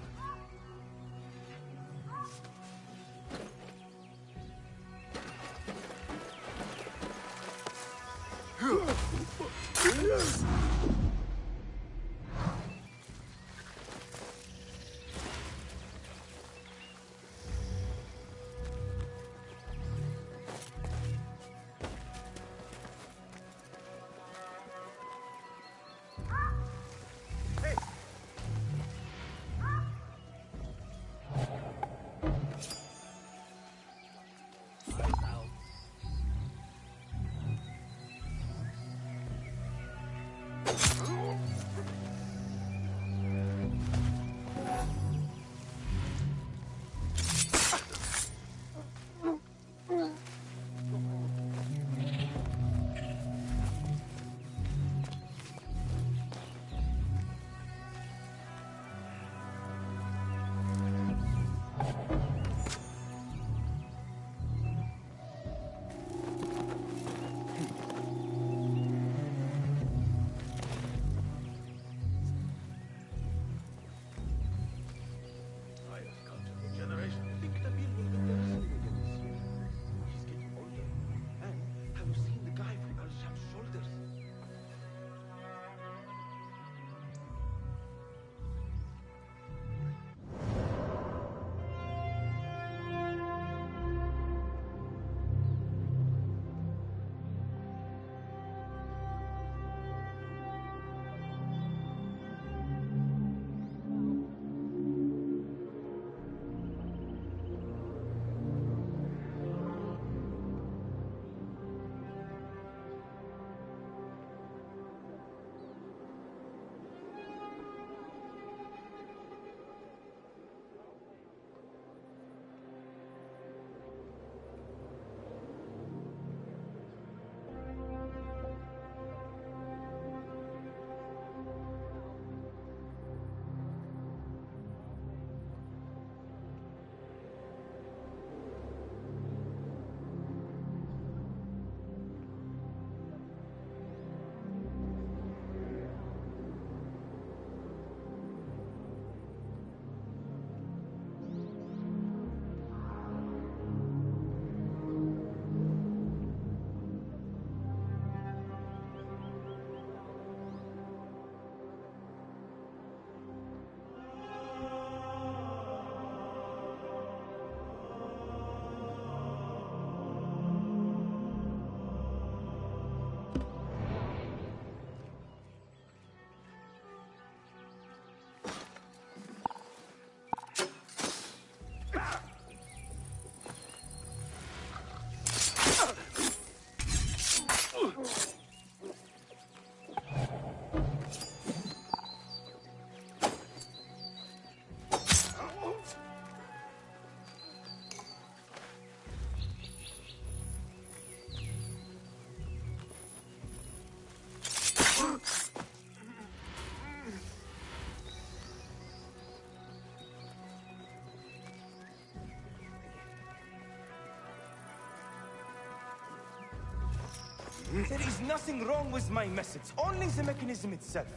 S13: There is nothing wrong with my message, only the mechanism itself.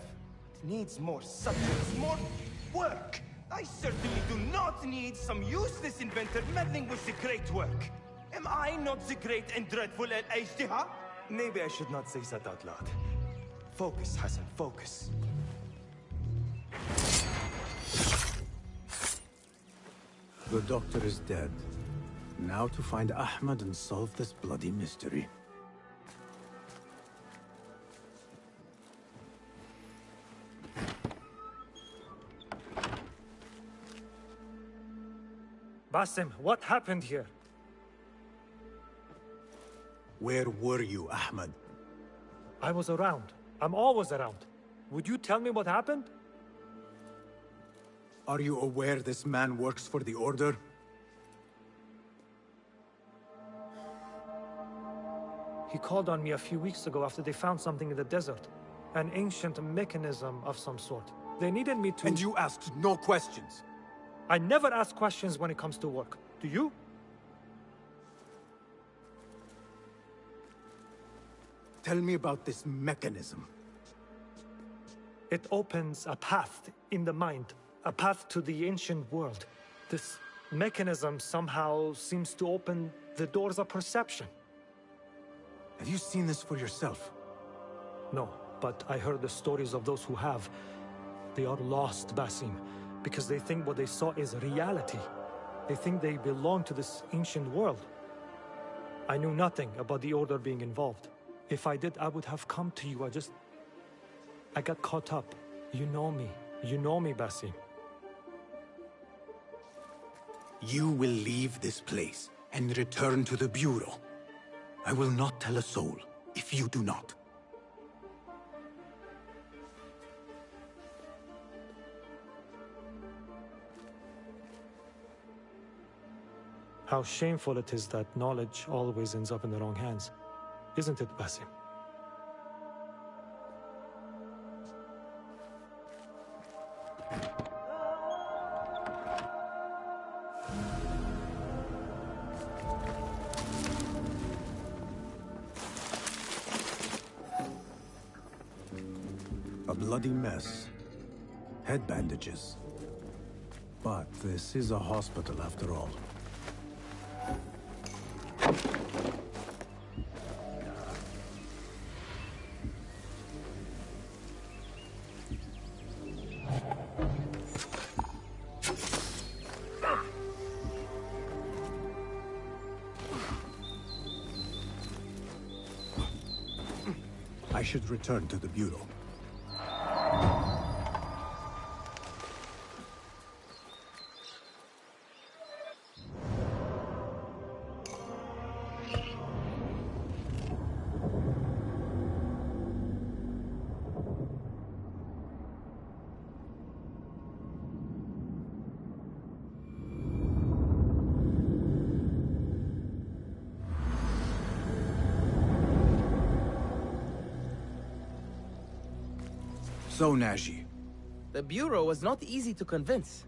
S13: It needs more substance, more work. I certainly do not need some useless inventor meddling with the great work. Am I not the great and dreadful Al-Ijtiha? Maybe I should not say that out loud. Focus, Hassan, focus.
S2: The doctor is dead. Now to find Ahmad and solve this bloody mystery.
S5: Basim, what happened here?
S2: Where were you, Ahmad?
S5: I was around. I'm always around. Would you tell me what happened?
S2: Are you aware this man works for the Order?
S5: He called on me a few weeks ago after they found something in the desert. An ancient mechanism of some sort. They needed me to...
S2: And you asked no questions?
S5: I never ask questions when it comes to work. Do you?
S2: Tell me about this mechanism.
S5: It opens a path in the mind, a path to the ancient world. This mechanism somehow seems to open the doors of perception.
S2: Have you seen this for yourself?
S5: No, but I heard the stories of those who have. They are lost, Basim, because they think what they saw is reality. They think they belong to this ancient world. I knew nothing about the Order being involved. If I did, I would have come to you. I got caught up. You know me. You know me, Basim.
S1: You will leave this place and return to the Bureau. I will not tell a soul if you do not.
S5: How shameful it is that knowledge always ends up in the wrong hands. Isn't it, Basim?
S2: A bloody mess. Head bandages. But this is a hospital after all. I should return to the Bureau.
S1: So, Naji,
S11: The Bureau was not easy to convince,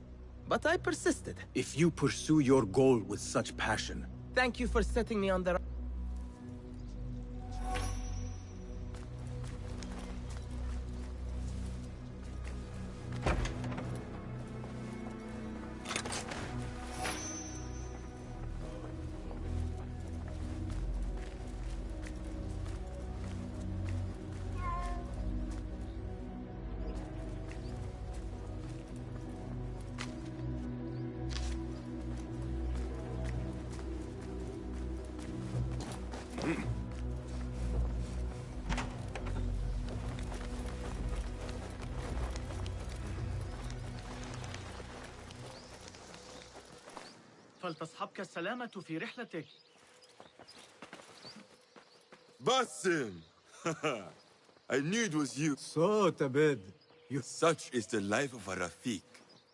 S11: but I persisted.
S1: if you pursue your goal with such passion,
S11: Thank you for setting me on the...
S15: فلتصحبك السلامة في رحلتك.
S12: Basim! I knew it was you.
S2: So, Tabid,
S12: Such is the life of a Rafiq.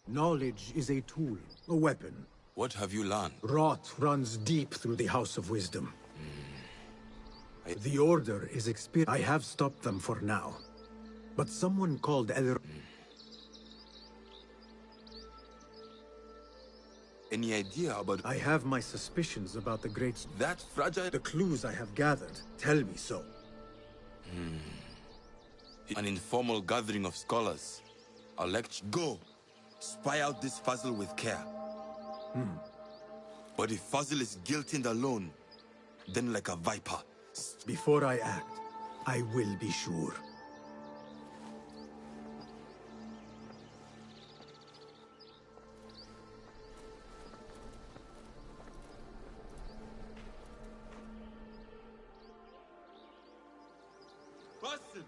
S2: knowledge is a tool, a weapon.
S12: What have you learned?
S2: Rot runs deep through the House of Wisdom. The Order is I have stopped them for now. But someone called Elder...
S12: Any idea about...
S2: I have my suspicions about the Great...
S12: That fragile...
S2: The clues I have gathered tell me so.
S12: An informal gathering of scholars. A lecture. Go! Spy out this Fazl with care. But if Fazl is guilty and alone, then like a viper.
S2: Before I act, I will be sure.
S12: Basim!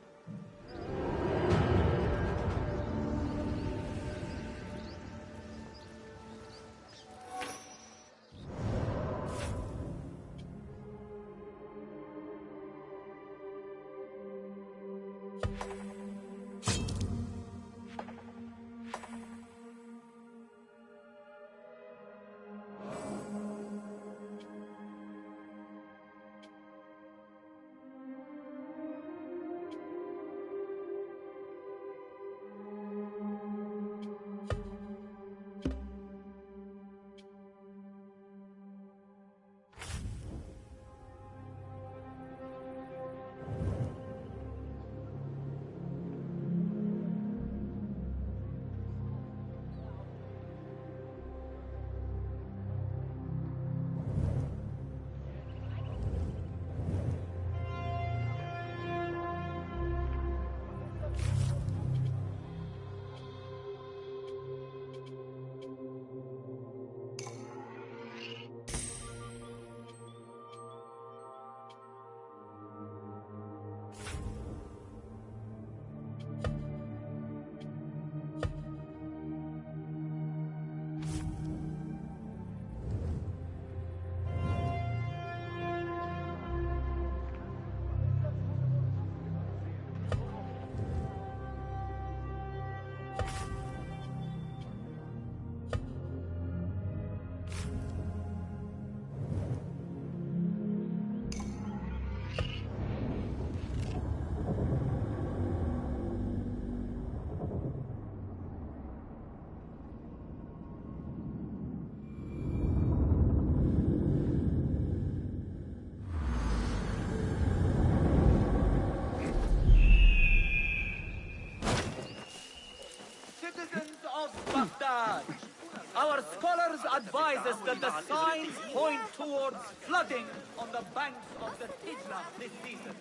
S14: The scholars advise us that the signs point towards flooding on the banks of the Tijla this season.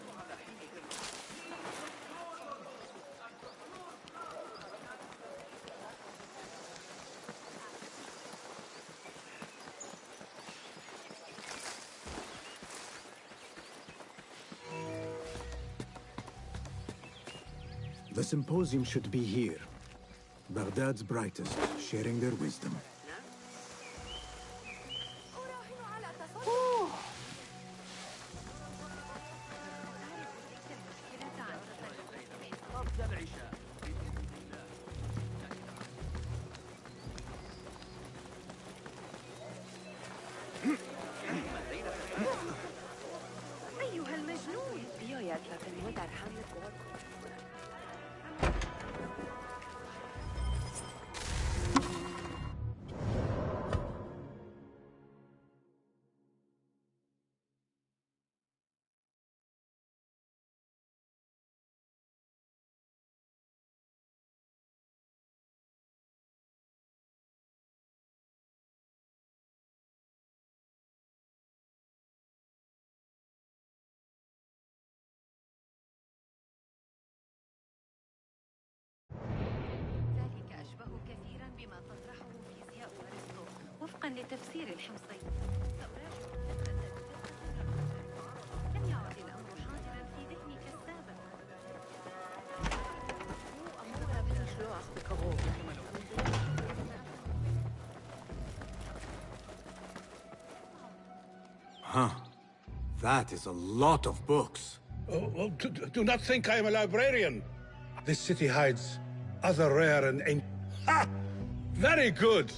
S2: The symposium should be here. Baghdad's brightest, sharing their wisdom.
S17: أيها المجنون يا تلاتة حملة وفقا لتفسير الحمصي لم يعد الأمر حاضرا في ذهني كالسابق
S2: Huh. That is a lot of books.
S18: Oh, do not think I am a librarian. This city hides other rare and ancient... Ha! Very good!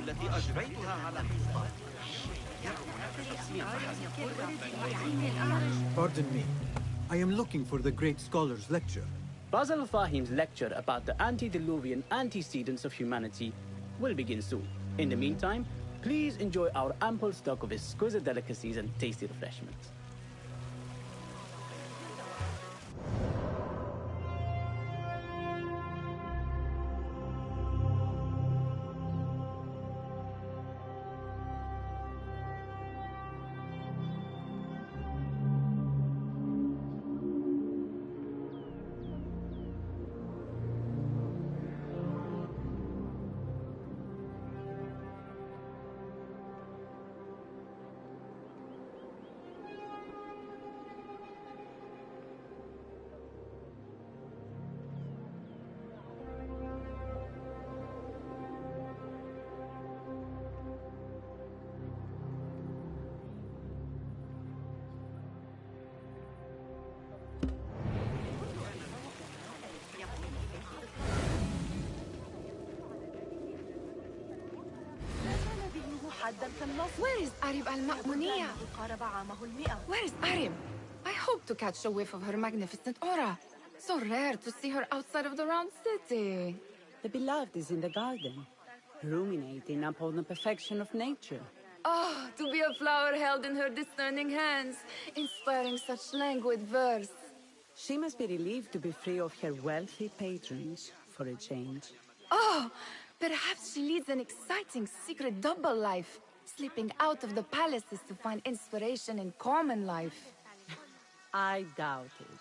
S16: التي أجريتها على
S2: Pardon me. I am looking for the great scholar's lecture.
S8: Basil Fahim's lecture about the antediluvian antecedents of humanity will begin soon. In the meantime, please enjoy our ample stock of exquisite delicacies and tasty refreshments.
S23: Where is Arib al-Ma'muniya? Where is Arib? I hope to catch a whiff of her magnificent aura. So rare to see her outside of the round city.
S19: The beloved is in the garden, ruminating upon the perfection of nature.
S23: Oh, to be a flower held in her discerning hands, inspiring such languid verse.
S19: She must be relieved to be free of her wealthy patrons for a change.
S23: Oh, perhaps she leads an exciting secret double life, slipping out of the palaces to find inspiration in common life.
S19: I doubt it.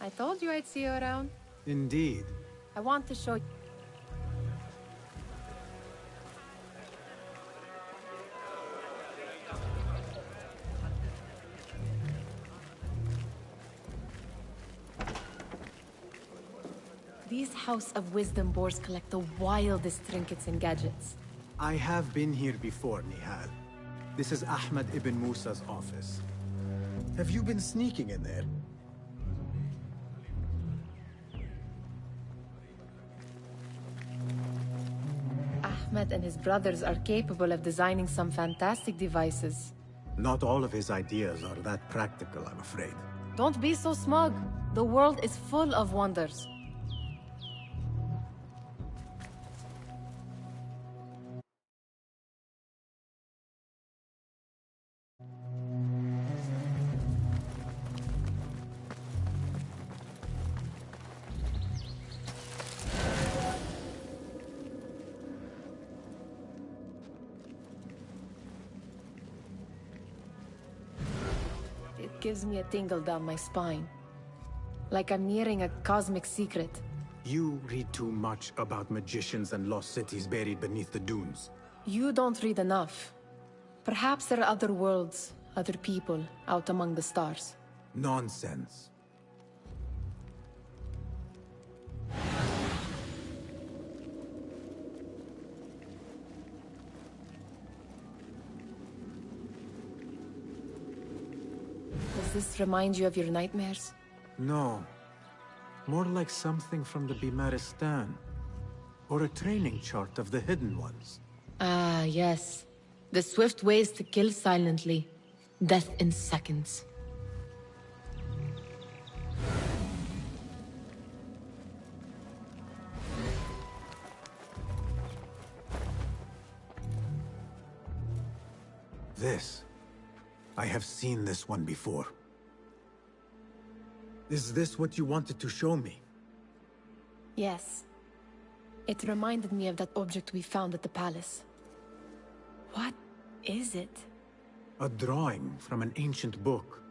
S20: I told you I'd see you around.
S2: Indeed.
S20: I want to show you. These House of Wisdom boars collect the wildest trinkets and gadgets.
S2: I have been here before, Nihal. This is Ahmed ibn Musa's office. Have you been sneaking in there?
S20: Ahmed and his brothers are capable of designing some fantastic devices.
S2: Not all of his ideas are that practical, I'm afraid.
S20: Don't be so smug. The world is full of wonders. It gives me a tingle down my spine. Like I'm nearing a cosmic secret.
S2: You read too much about magicians and lost cities buried beneath the dunes.
S20: You don't read enough. Perhaps there are other worlds, other people, out among the stars.
S2: Nonsense.
S20: Does this remind you of your nightmares?
S2: No. More like something from the Bimaristan. Or a training chart of the Hidden Ones.
S20: Ah, yes. The swift ways to kill silently. Death in seconds.
S2: This. I have seen this one before. Is this what you wanted to show me?
S20: Yes. It reminded me of that object we found at the palace. What is it?
S2: A drawing from an ancient book.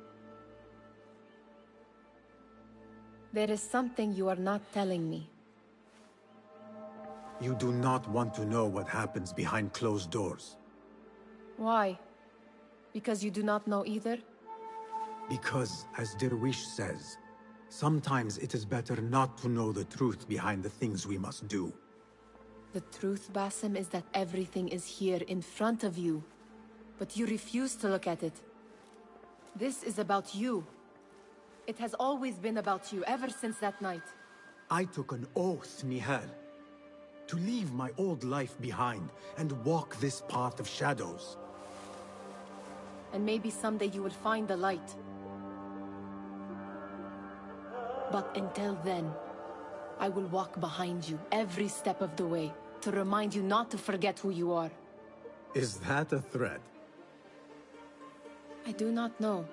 S20: There is something you are not telling me.
S2: You do not want to know what happens behind closed doors.
S20: Why? Because you do not know either?
S2: Because, as Derwish says, sometimes it is better not to know the truth behind the things we must do.
S20: The truth, Basim, is that everything is here in front of you. But you refuse to look at it. This is about you. It has always been about you, ever since that night.
S2: I took an oath, Nihal, to leave my old life behind and walk this path of shadows.
S20: And maybe someday you will find the light. But until then, I will walk behind you every step of the way to remind you not to forget who you are.
S2: Is that a threat?
S20: I do not know.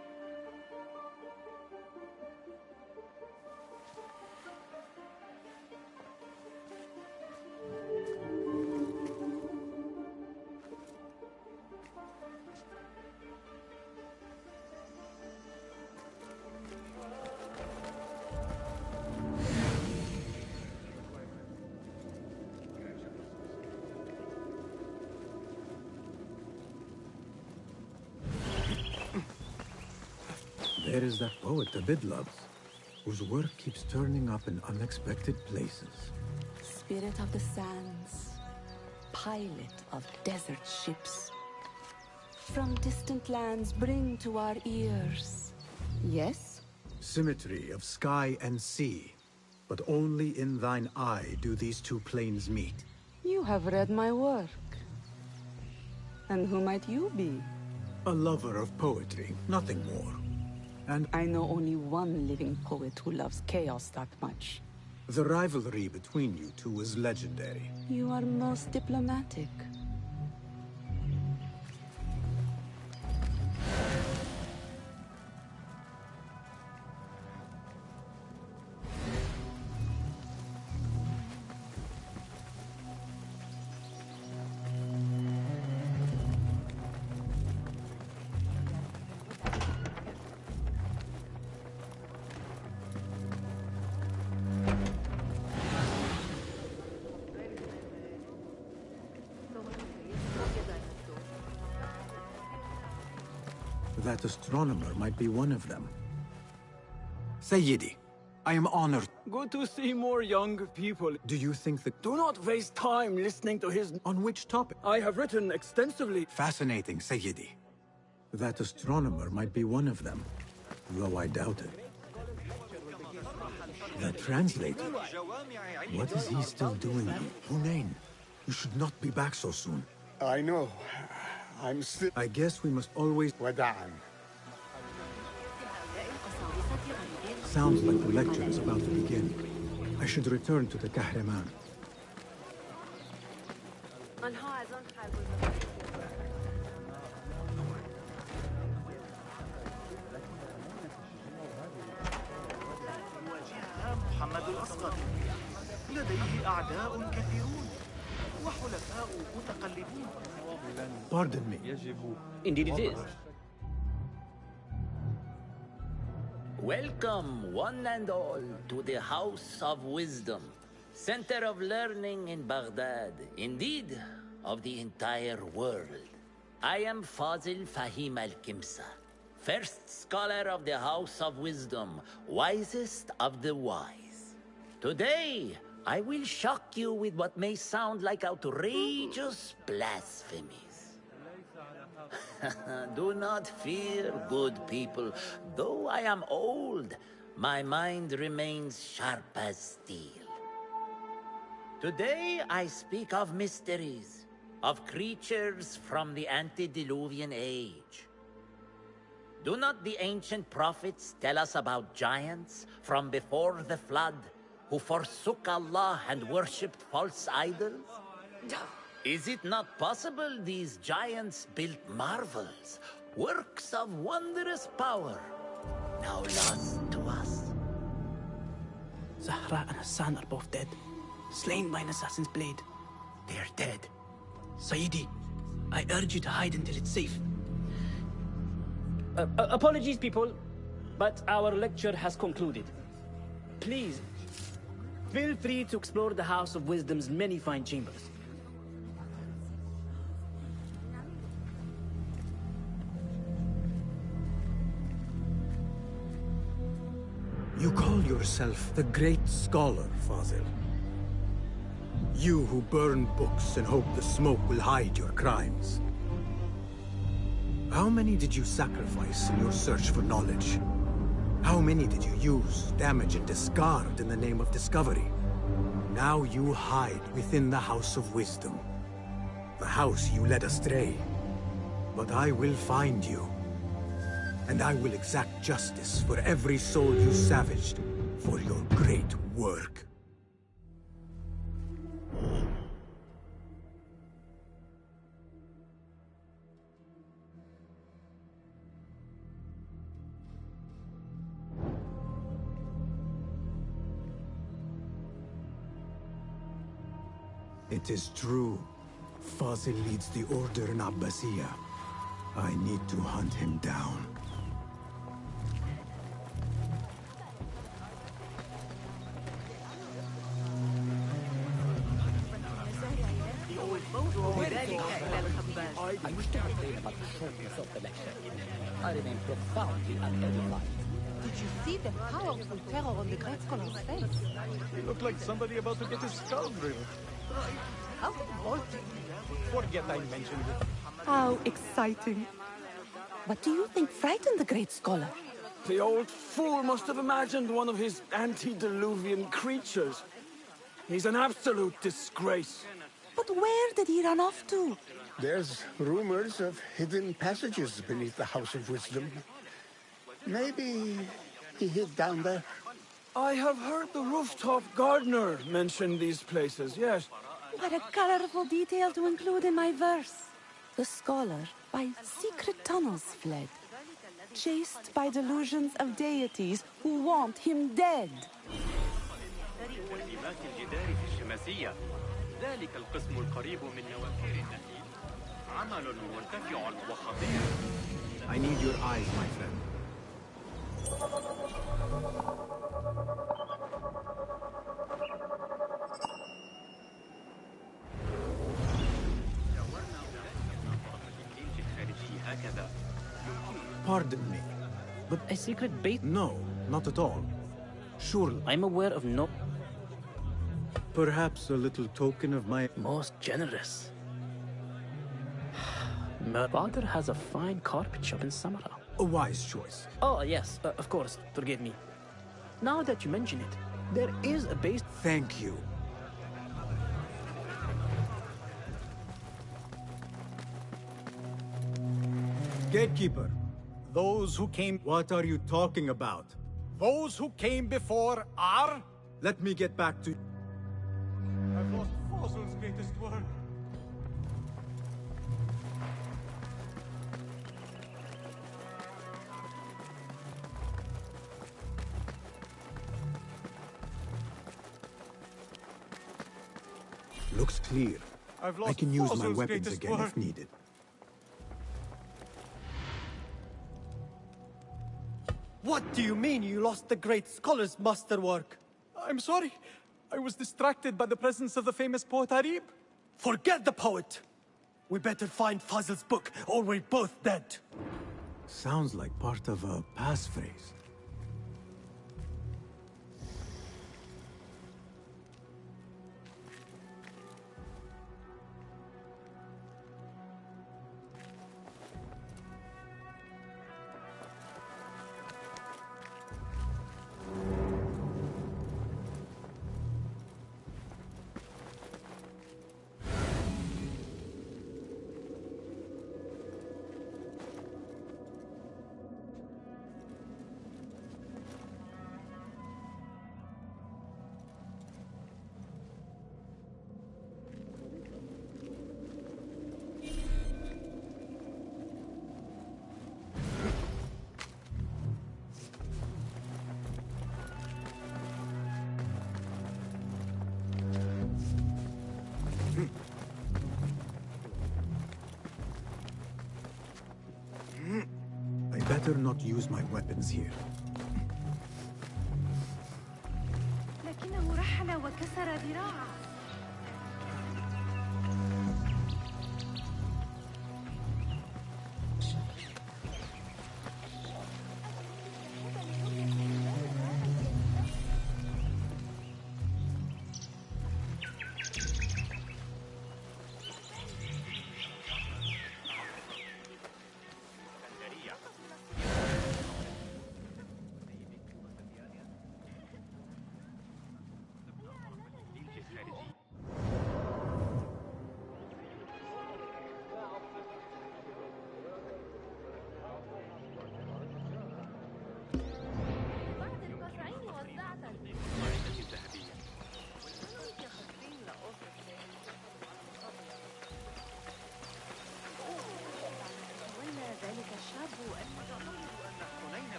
S2: There is that poet Abid loves, whose work keeps turning up in unexpected places.
S19: Spirit of the sands, pilot of desert ships. From distant lands bring to our ears. Yes?
S2: Symmetry of sky and sea, but only in thine eye do these two planes meet.
S19: You have read my work. And who might you be?
S2: A lover of poetry, nothing more. And
S19: I know only one living poet who loves chaos that much.
S2: the rivalry between you two is legendary.
S19: You are most diplomatic.
S2: That astronomer might be one of them. Sayyidi, I am honored.
S15: Good to see more young people.
S2: Do you think that...
S15: Do not waste time listening to his...
S2: On which topic?
S15: I have written extensively.
S2: Fascinating, Sayyidi. That astronomer might be one of them, though I doubt it. That translator. What is he still doing? Hunain.
S1: You should not be back so soon.
S18: I know. I'm still...
S1: I guess we must always...
S18: وداعاً.
S1: Sounds like the lecture is about to begin. I should return to the Kahraman.
S16: محمد الأصغر لديه أعداء كثيرون وحلفاء متقلبون.
S1: Pardon me.
S8: Indeed it is.
S6: Welcome, one and all, to the House of Wisdom, center of learning in Baghdad, indeed, of the entire world. I am Fazil Fahim al-Kimsa, first scholar of the House of Wisdom, wisest of the wise. Today, I will shock you with what may sound like outrageous blasphemies. Do not fear, good people. Though I am old, my mind remains sharp as steel. Today I speak of mysteries, of creatures from the antediluvian age. Do not the ancient prophets tell us about giants from before the flood who forsook Allah and worshipped false idols? Is it not possible these giants built marvels, works of wondrous power, now lost to us?
S7: Zahra and Hassan are both dead, slain by an assassin's blade.
S6: They are dead.
S7: Sayyidi, I urge you to hide until it's safe.
S8: Apologies, people, but our lecture has concluded. Please, feel free to explore the House of Wisdom's many fine chambers.
S1: You call yourself the great scholar, Fazil. You who burn books and hope the smoke will hide your crimes. How many did you sacrifice in your search for knowledge? How many did you use, damage, and discard in the name of discovery? Now you hide within the House of Wisdom. The house you led astray. But I will find you. And I will exact justice for every soul you savaged for your great work. It is true. Fazil leads the order in Abbasiyya. I need to hunt him down.
S6: I wish to complain about the shortness of the lecture. I remain profoundly unedified.
S20: Did you see the powerful terror on the great scholar's face?
S15: He looked like somebody about to get his skull drilled.
S20: How revolting.
S15: Forget I mentioned it.
S19: How exciting. What do you think frightened the great scholar?
S15: The old fool must have imagined one of his antediluvian creatures. He's an absolute disgrace.
S19: But where did he run off to?
S18: There's rumors of hidden passages beneath the House of Wisdom. Maybe he hid down there.
S15: I have heard the rooftop gardener mention these places, yes.
S19: What a colorful detail to include in my verse. The scholar by secret tunnels fled, chased by delusions of deities who want him dead.
S9: ذلك القسم القريب من نوافذ النخيل عمل مرتفع وخطير.
S1: I need your eyes, my friend. Pardon me, but
S8: a secret base?
S1: No, not at all. Surely.
S8: I'm aware of no...
S1: Perhaps a little token of my...
S8: Most generous. My father has a fine carpet shop in Samara.
S1: A wise choice.
S8: Oh, yes, of course, forgive me. Now that you mention it, there is a base...
S1: Thank you.
S2: Gatekeeper, those who came... What are you talking about?
S5: Those who came before are...
S2: Let me get back to...
S3: I've lost Fossil's greatest work.
S2: Looks clear.
S3: I've
S2: I
S3: lost
S2: can use my
S3: Fossil's
S2: weapons
S3: greatest
S2: again
S3: work.
S2: if needed.
S5: What do you mean you lost the great scholar's masterwork? I'm sorry. I was distracted by the presence of the famous poet Arib. Forget the poet! We better find Fazil's book, or we're both dead.
S2: Sounds like part of a passphrase. I better not use my weapons here.
S17: لكنه رحل وكسر ذراعه.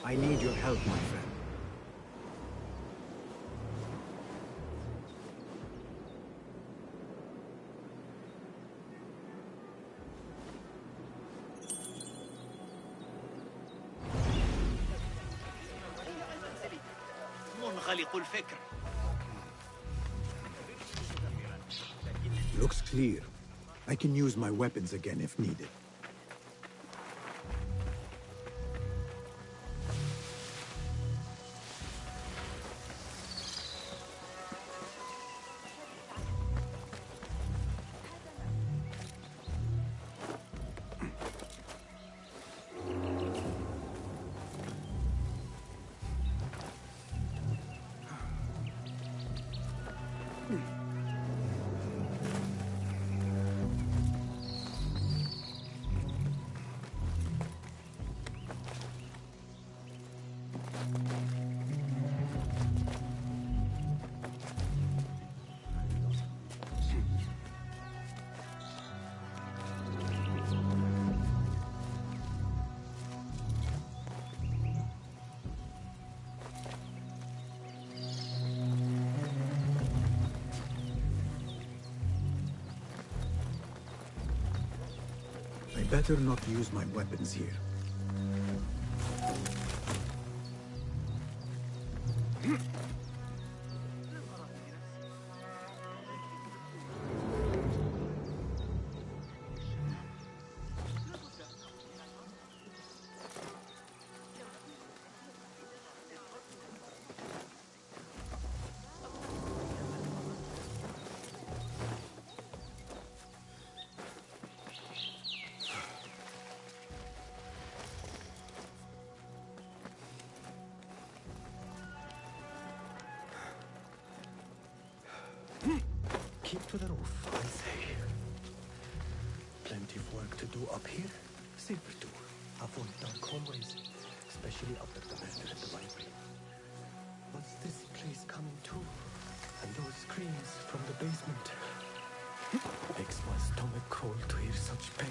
S2: I need your help, my friend.
S16: منغلق الفكر.
S2: Looks clear. I can use my weapons again if needed. I better not use my weapons here.
S5: Keep to the roof, I say. Plenty of work to do up here. Silver too. Avoid dark hallways, especially after the murder at the library. What's this place coming to? And those screams from the basement. Makes my stomach cold to hear such pain.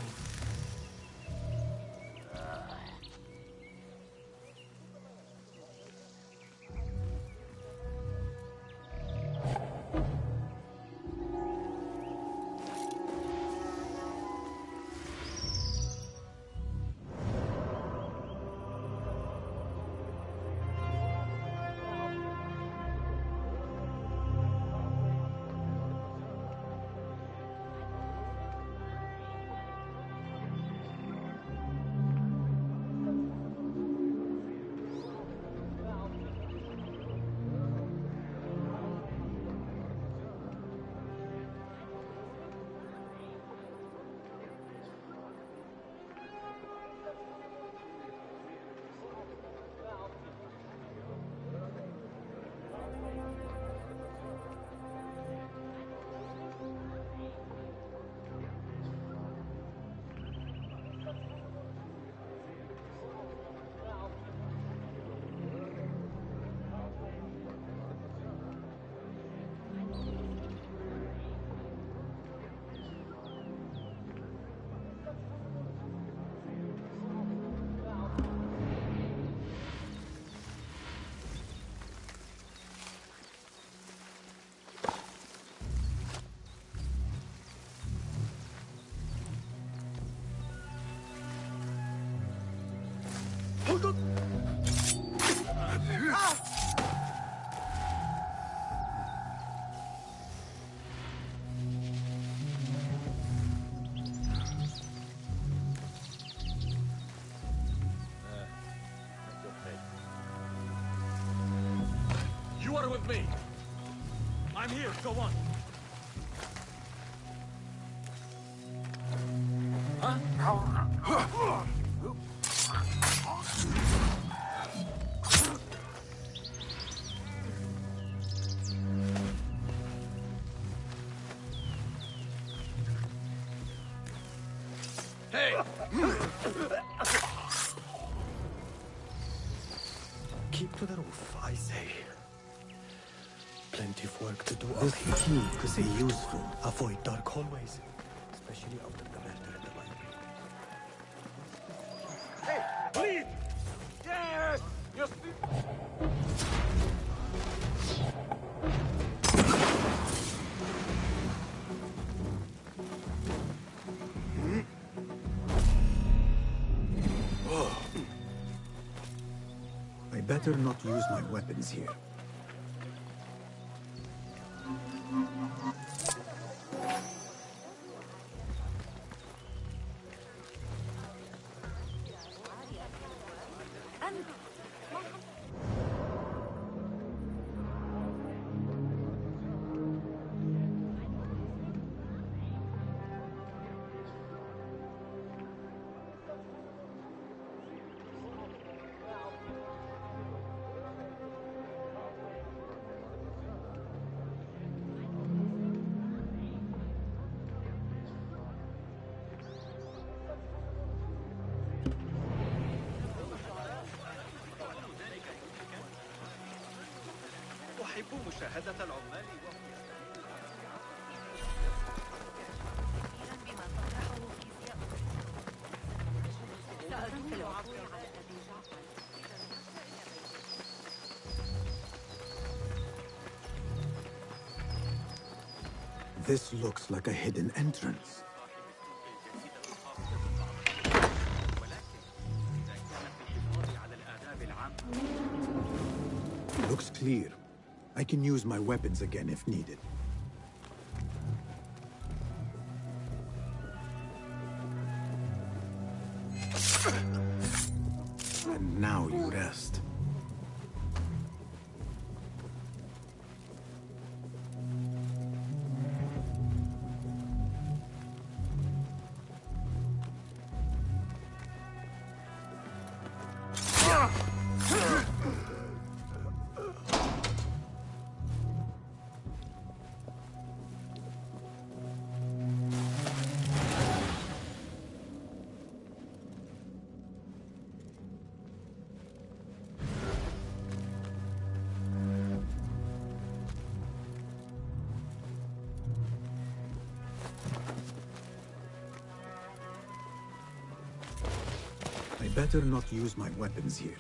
S3: You are with me. I'm here. Go on.
S5: Hey! Keep to the roof, I say. Plenty of work to do up
S1: This
S5: here.
S1: key could be useful.
S5: Avoid dark hallways, especially after the murder at the library.
S3: Hey, please! Yes! Yes!
S1: I better not use my weapons here.
S16: أحب مشاهدة العمال
S1: This looks like a hidden entrance. Looks clear. I can use my weapons again if needed. And now you rest. Better not use my weapons here.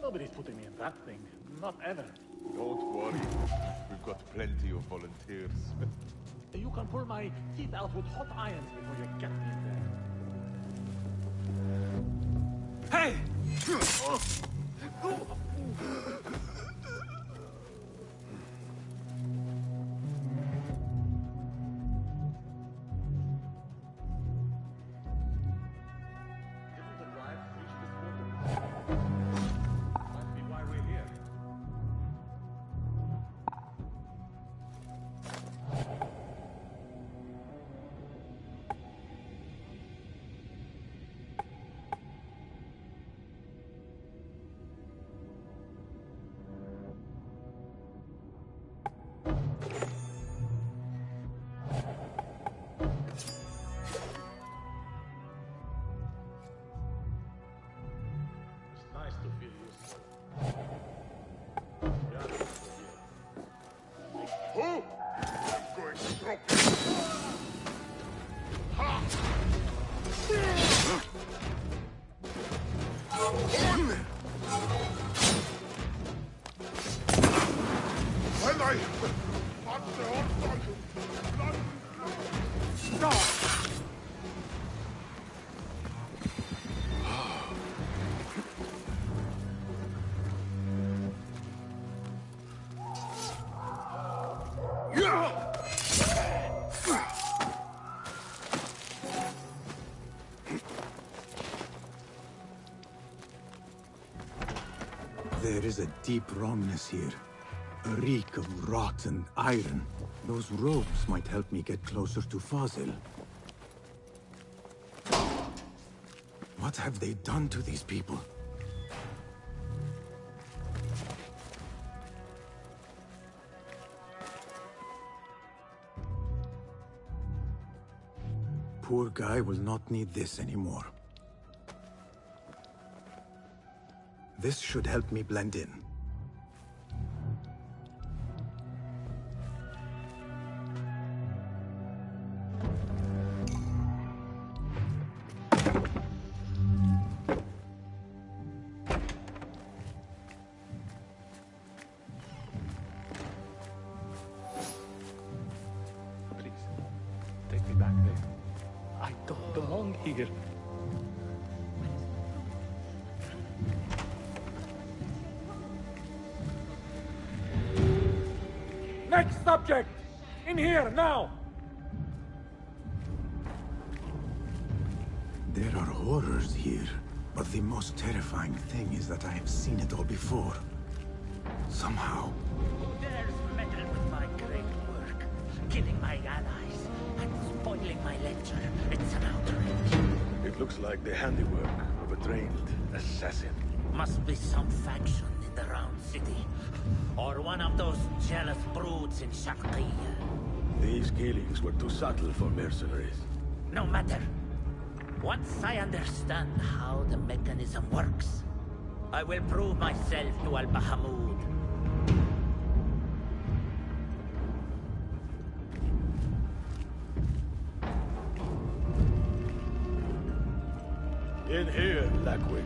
S14: Nobody's putting me in that thing. Not ever.
S3: Don't worry. We've got plenty of volunteers.
S14: You can pull my teeth out with hot irons before you get me in there.
S15: Hey!
S1: There is a deep wrongness here. A reek of rotten iron. Those robes might help me get closer to Fazil. What have they done to these people? Poor guy will not need this anymore. This should help me blend in.
S14: Please, take me back there. I don't belong here. Next subject! In here, now!
S1: There are horrors here, but the most terrifying thing is that I have seen it all before. Somehow.
S6: Dares meddle with my great work, killing my allies, and spoiling my lecture. It's an outrage.
S18: It looks like the handiwork of a trained assassin.
S6: Must be some faction in the Round City, or one of those jealous broods in Sharqiyya.
S18: These killings were too subtle for mercenaries.
S6: No matter. Once I understand how the mechanism works, I will prove myself to Al-Bahamud.
S18: In here, Lackwit.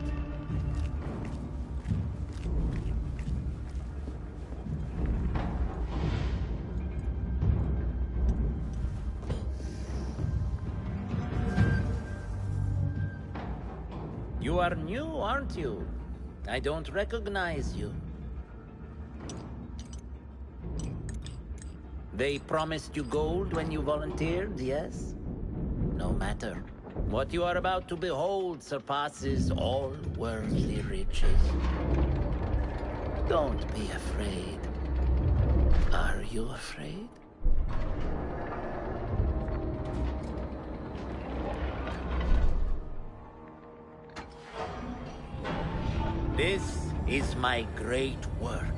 S6: You are new, aren't you? I don't recognize you. They promised you gold when you volunteered, yes? No matter. What you are about to behold surpasses all worldly riches. Don't be afraid. Are you afraid? This is my great work.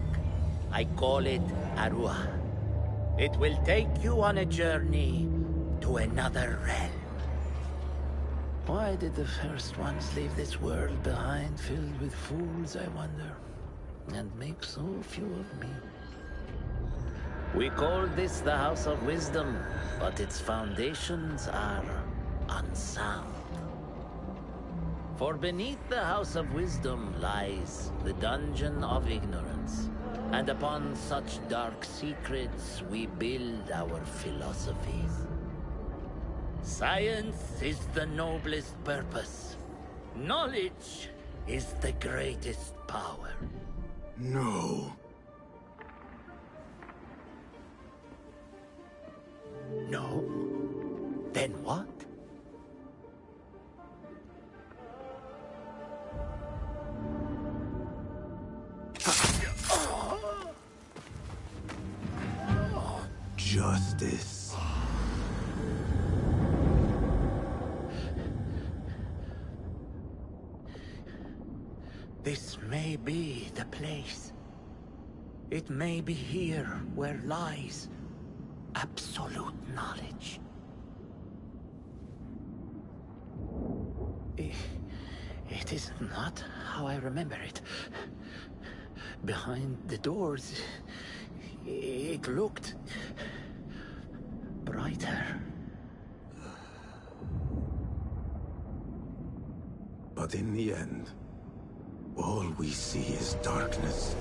S6: I call it Arua. It will take you on a journey to another realm. Why did the first ones leave this world behind, filled with fools, I wonder, and make so few of me? We call this the House of Wisdom, but its foundations are unsound. For beneath the House of Wisdom lies the Dungeon of Ignorance, and upon such dark secrets we build our philosophies. Science is the noblest purpose. Knowledge is the greatest power.
S1: No.
S6: No? Then what?
S1: Justice.
S6: This may be the place. It may be here where lies absolute knowledge. It is not how I remember it. Behind the doors, it looked brighter.
S1: But in the end, all we see is darkness.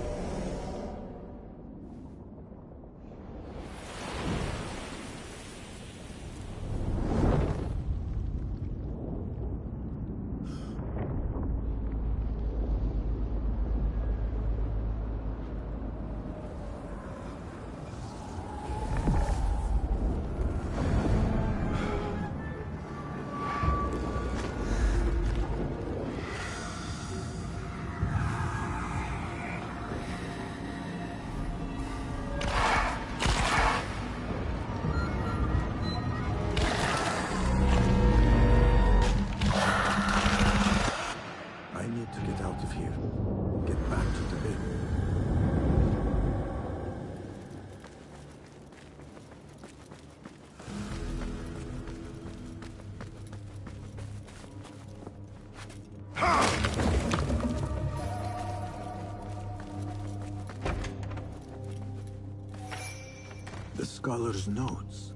S1: The scholar's notes.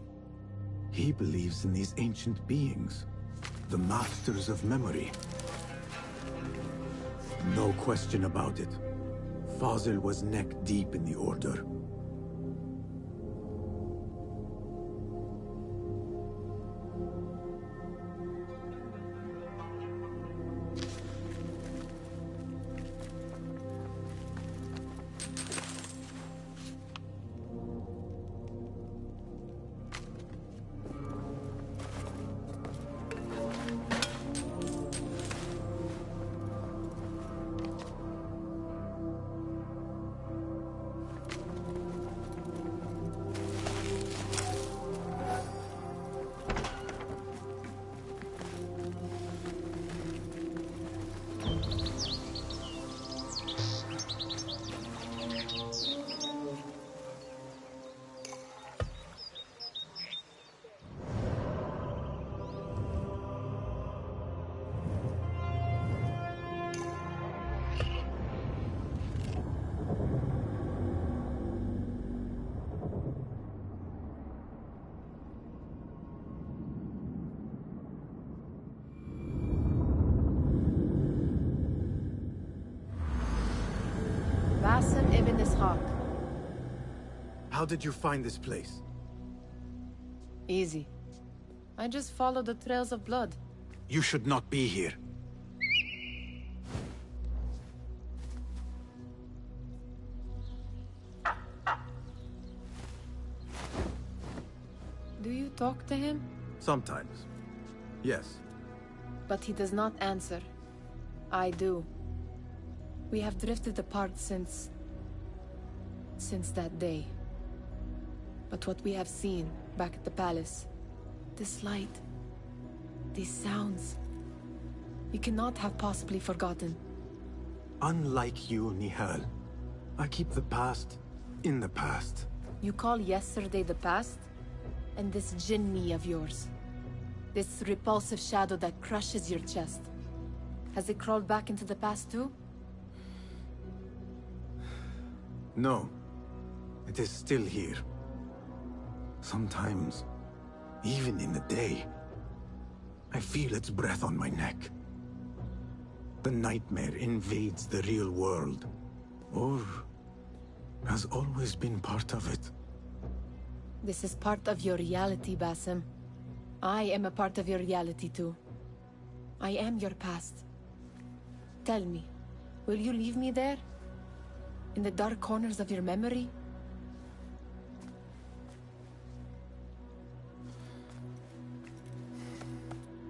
S1: He believes in these ancient beings, the masters of memory. No question about it. Fazil was neck deep in the Order.
S20: Basim ibn Ishaq.
S1: How did you find this place?
S20: Easy. I just followed the trails of blood.
S1: You should not be here.
S20: Do you talk to him?
S2: Sometimes. Yes.
S20: But he does not answer. I do. We have drifted apart since that day. But what we have seen back at the palace, this light, these sounds, we cannot have possibly forgotten.
S2: Unlike you, Nihal, I keep the past in the past.
S20: You call yesterday the past? And this jinni of yours, this repulsive shadow that crushes your chest, has it crawled back into the past too?
S2: No. It is still here. Sometimes, even in the day, I feel its breath on my neck. The nightmare invades the real world, or has always been part of it.
S20: This is part of your reality, Basim. I am a part of your reality too. I am your past. Tell me, will you leave me there? In the dark corners of your memory?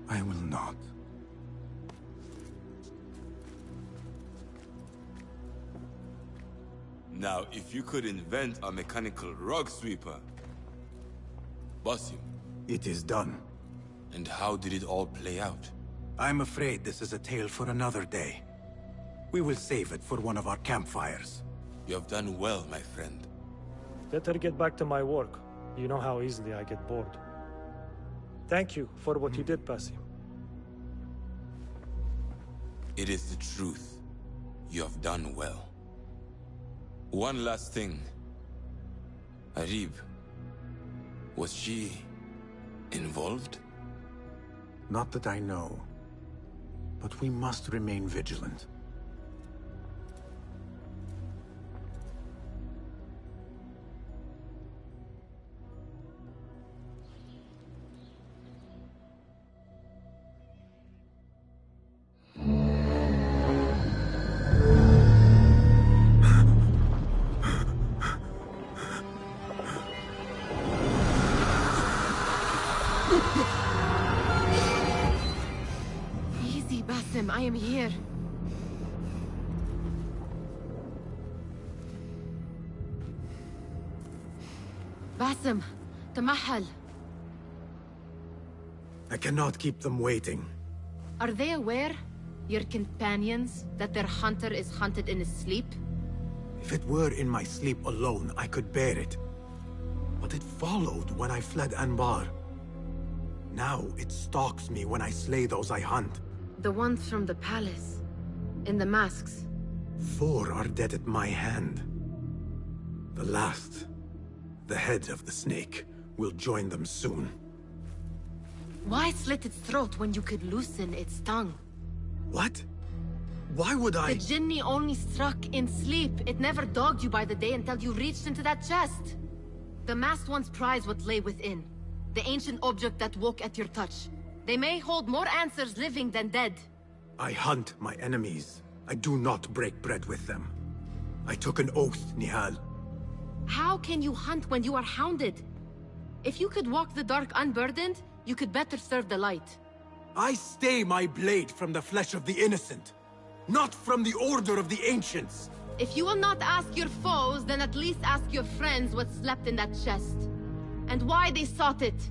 S2: I will not.
S12: Now, if you could invent a mechanical rug sweeper... Basim.
S2: It is done.
S12: And how did it all play out?
S2: I'm afraid this is a tale for another day. We will save it for one of our campfires.
S12: You have done well, my friend.
S5: Better get back to my work. You know how easily I get bored. Thank you for what you did, Basim.
S12: It is the truth. You have done well. One last thing. Arib, was she involved?
S2: Not that I know. But we must remain vigilant.
S20: Easy, Basim, I am here. Basim, تمهل.
S2: I cannot keep them waiting.
S20: Are they aware, your companions, that their hunter is hunted in his sleep?
S2: If it were in my sleep alone, I could bear it. But it followed when I fled Anbar. Now it stalks me when I slay those I hunt.
S20: The ones from the palace, in the masks.
S2: 4 are dead at my hand. The last, the head of the snake, will join them soon.
S20: Why slit its throat when you could loosen its tongue?
S2: What? Why would I?
S20: The jinni only struck in sleep. It never dogged you by the day until you reached into that chest. The masked ones prize what lay within. The ancient object that woke at your touch. They may hold more answers living than dead.
S2: I hunt my enemies. I do not break bread with them. I took an oath, Nihal.
S20: How can you hunt when you are hounded? If you could walk the dark unburdened, you could better serve the light.
S2: I stay my blade from the flesh of the innocent, not from the order of the ancients.
S20: If you will not ask your foes, then at least ask your friends what slept in that chest. And why they sought it.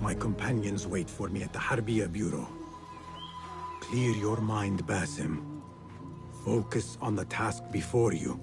S2: My companions wait for me at the Harbiya Bureau. Clear your mind, Basim. Focus on the task before you.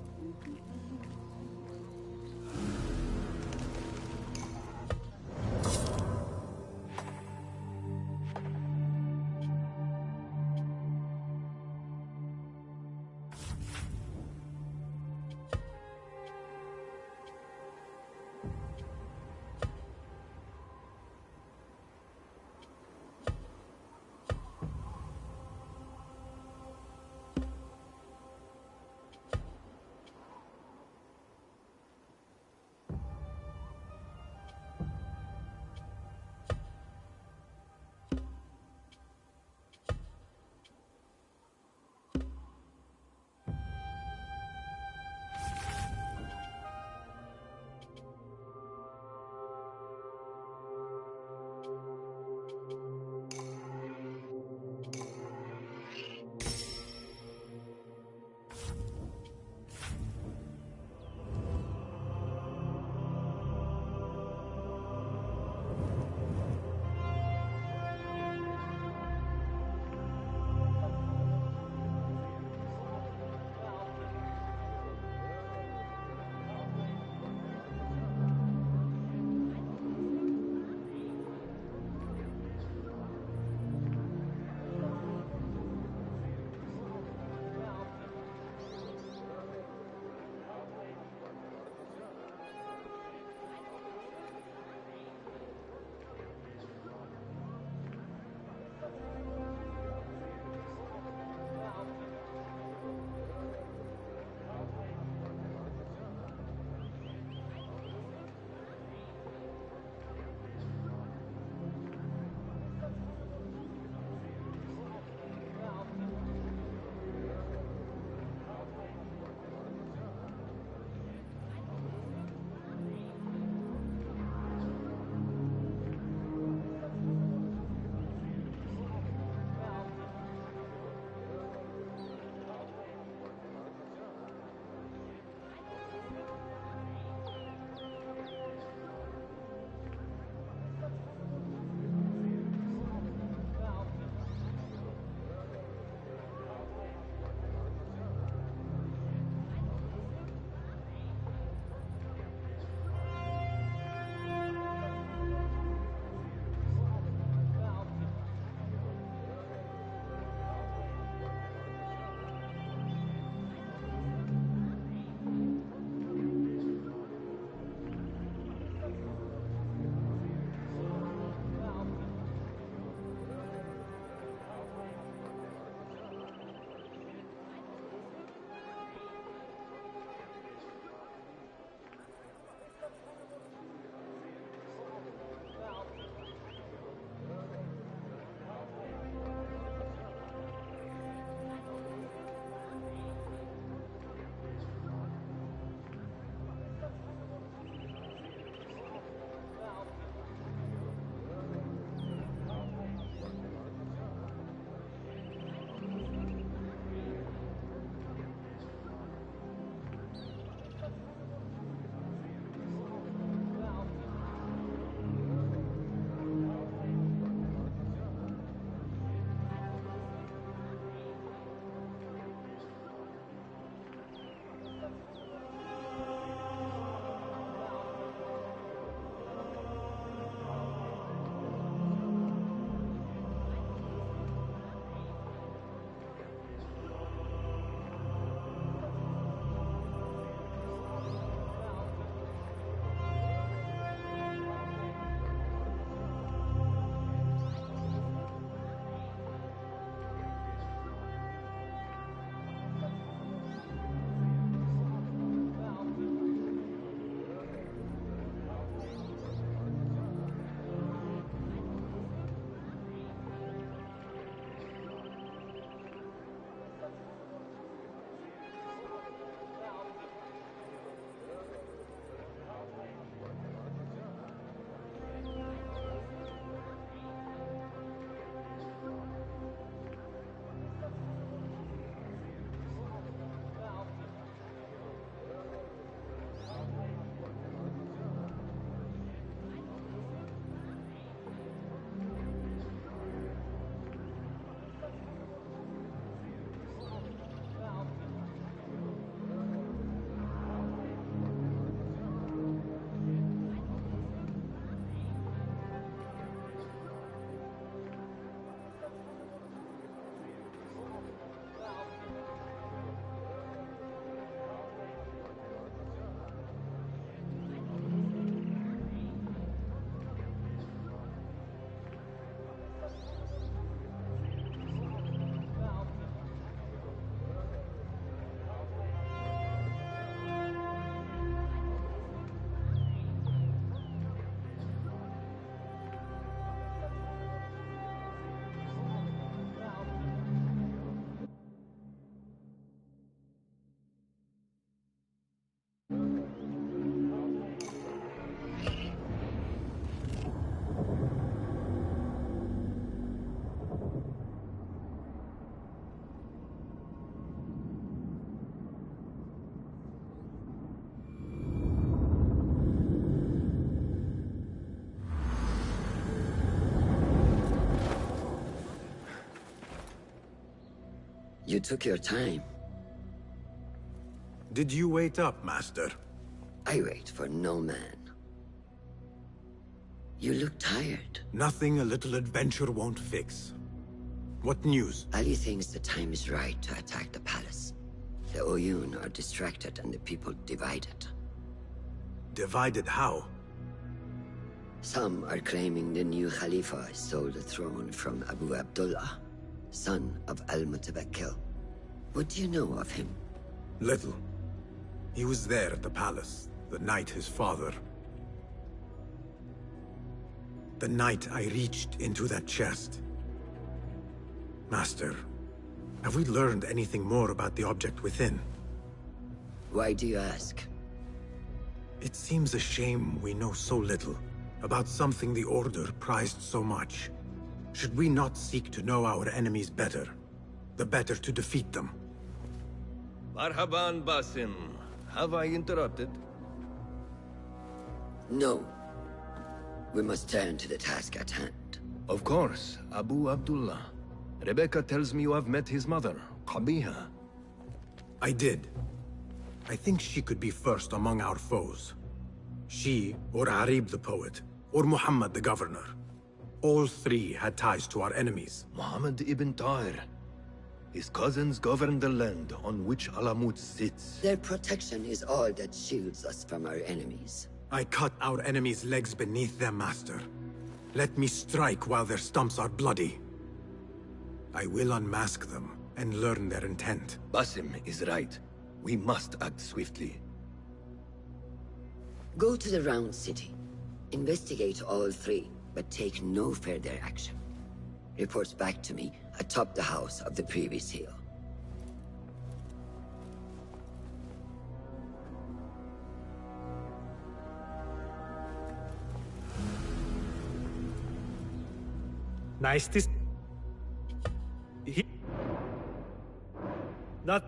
S4: You took your time.
S1: Did you wait up, Master?
S4: I wait for no man. You look tired.
S1: Nothing a little adventure won't fix. What news?
S4: Ali thinks the time is right to attack the palace. The Oyun are distracted and the people divided.
S1: Divided how?
S4: Some are claiming the new Khalifa stole the throne from Abu Abdullah, son of Al-Mutawakkil. What do you know of him?
S1: Little. He was there at the palace, the night his father... The night I reached into that chest. Master, have we learned anything more about the object within?
S4: Why do you ask?
S1: It seems a shame we know so little about something the Order prized so much. Should we not seek to know our enemies better? The better to defeat them.
S10: Marhaban, Basim. Have I interrupted?
S4: No. We must turn to the task at hand.
S10: Of course, Abu Abdullah. Rebecca tells me you have met his mother, Qabiha.
S1: I did. I think she could be first among our foes. She, or Arib the poet, or Muhammad the governor. All three had ties to our enemies.
S10: Muhammad ibn Tahir. His cousins govern the land on which Alamut sits.
S4: Their protection is all that shields us from our enemies.
S1: I cut our enemies' legs beneath them, Master. Let me strike while their stumps are bloody. I will unmask them and learn their intent.
S10: Basim is right. We must act swiftly.
S4: Go to the Round City. Investigate all three, but take no further action. Reports back to me atop the house of the previous hill.
S5: Nice to... Not...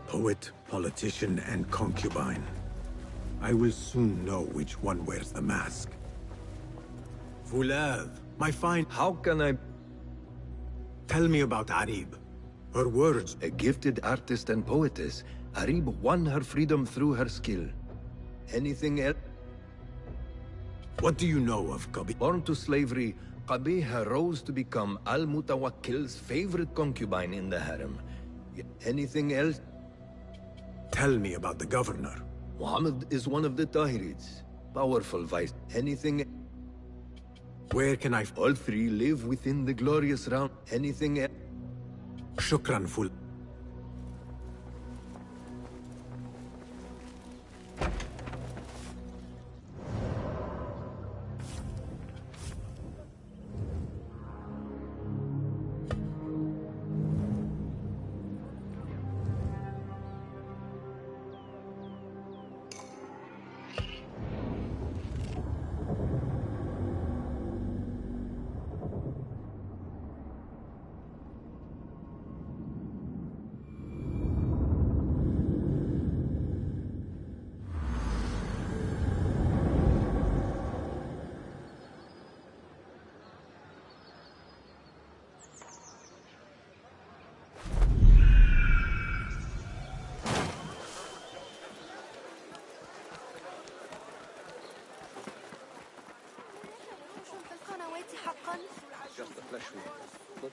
S1: Poet, politician, and concubine. I will soon know which one wears the mask. Fulav, my fine...
S10: How can I...
S1: Tell me about Arib. Her words...
S10: A gifted artist and poetess, Arib won her freedom through her skill. Anything else?
S1: What do you know of Qabi?
S10: Born to slavery, Qabiha rose to become Al-Mutawakkil's favorite concubine in the harem. Anything else?
S1: Tell me about the governor.
S10: Muhammad is one of the Tahirids. Powerful vice. Anything...
S1: Where can I...
S10: All three live within the glorious round. Anything else?
S1: Shukran, Ful...
S10: Just a flesh wound.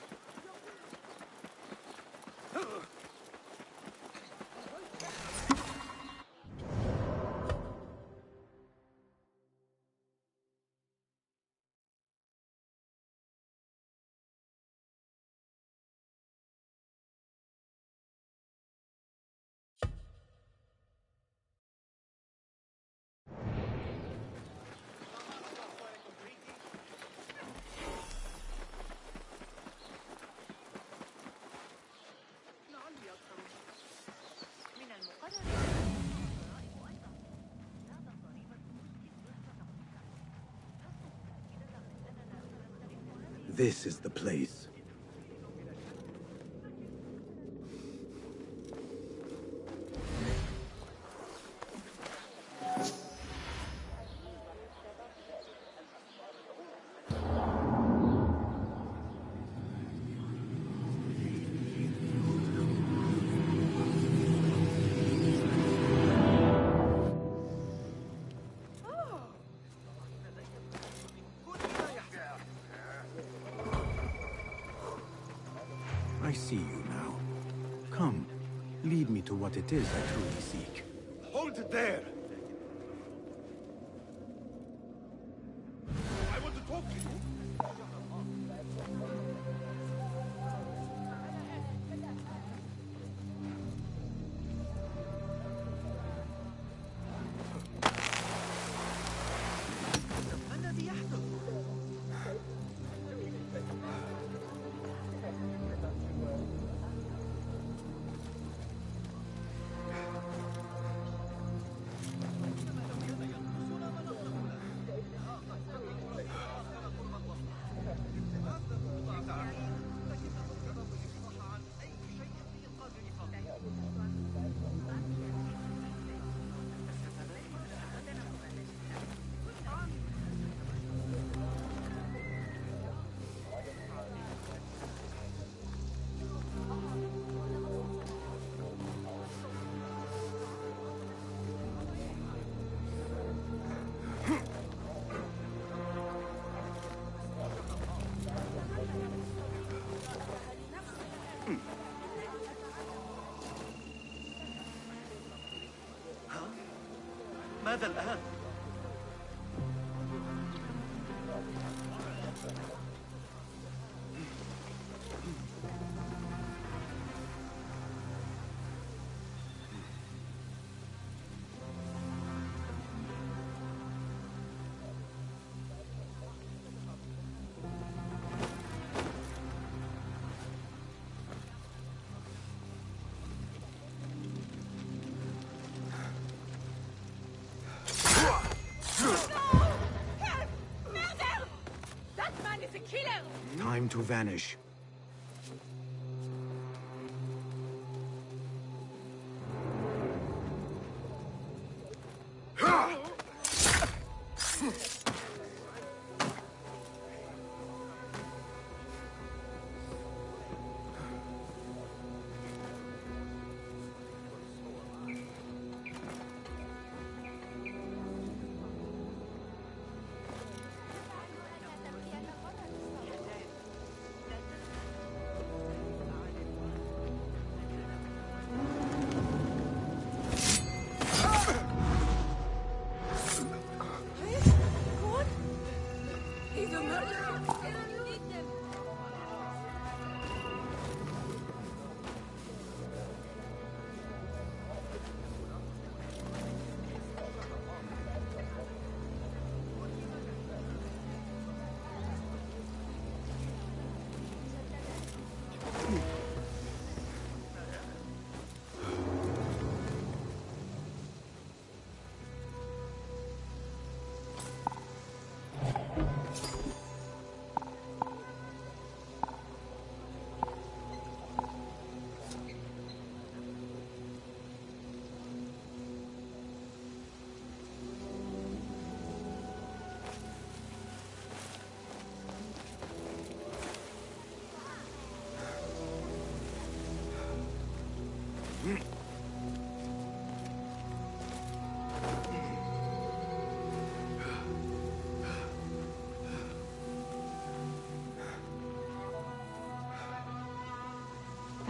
S1: This is the place. I see you now. Come, lead me to what it is I truly seek.
S18: Hold it there! I want to talk to you.
S16: ماذا الآن؟
S1: Time to vanish.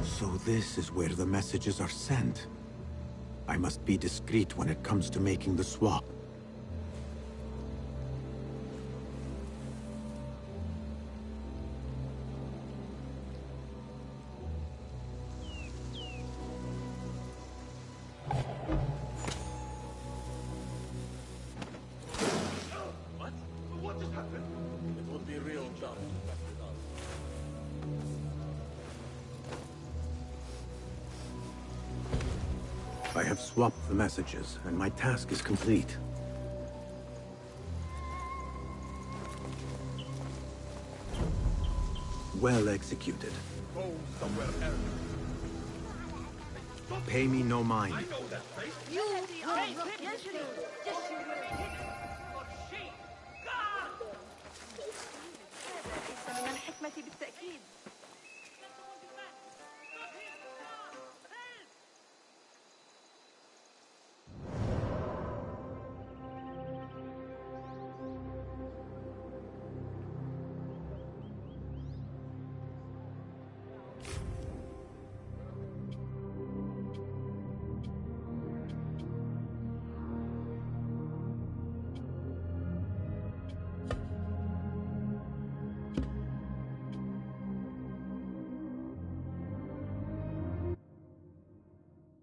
S1: So this is where the messages are sent. I must be discreet when it comes to making the swap.
S3: What? What just happened? It would be real dumb to mess with us.
S1: I have swapped the messages, and my task is complete. well executed.
S18: Go somewhere else.
S1: Pay me no mind.
S18: I know that place.
S17: من الحكمة بالتأكيد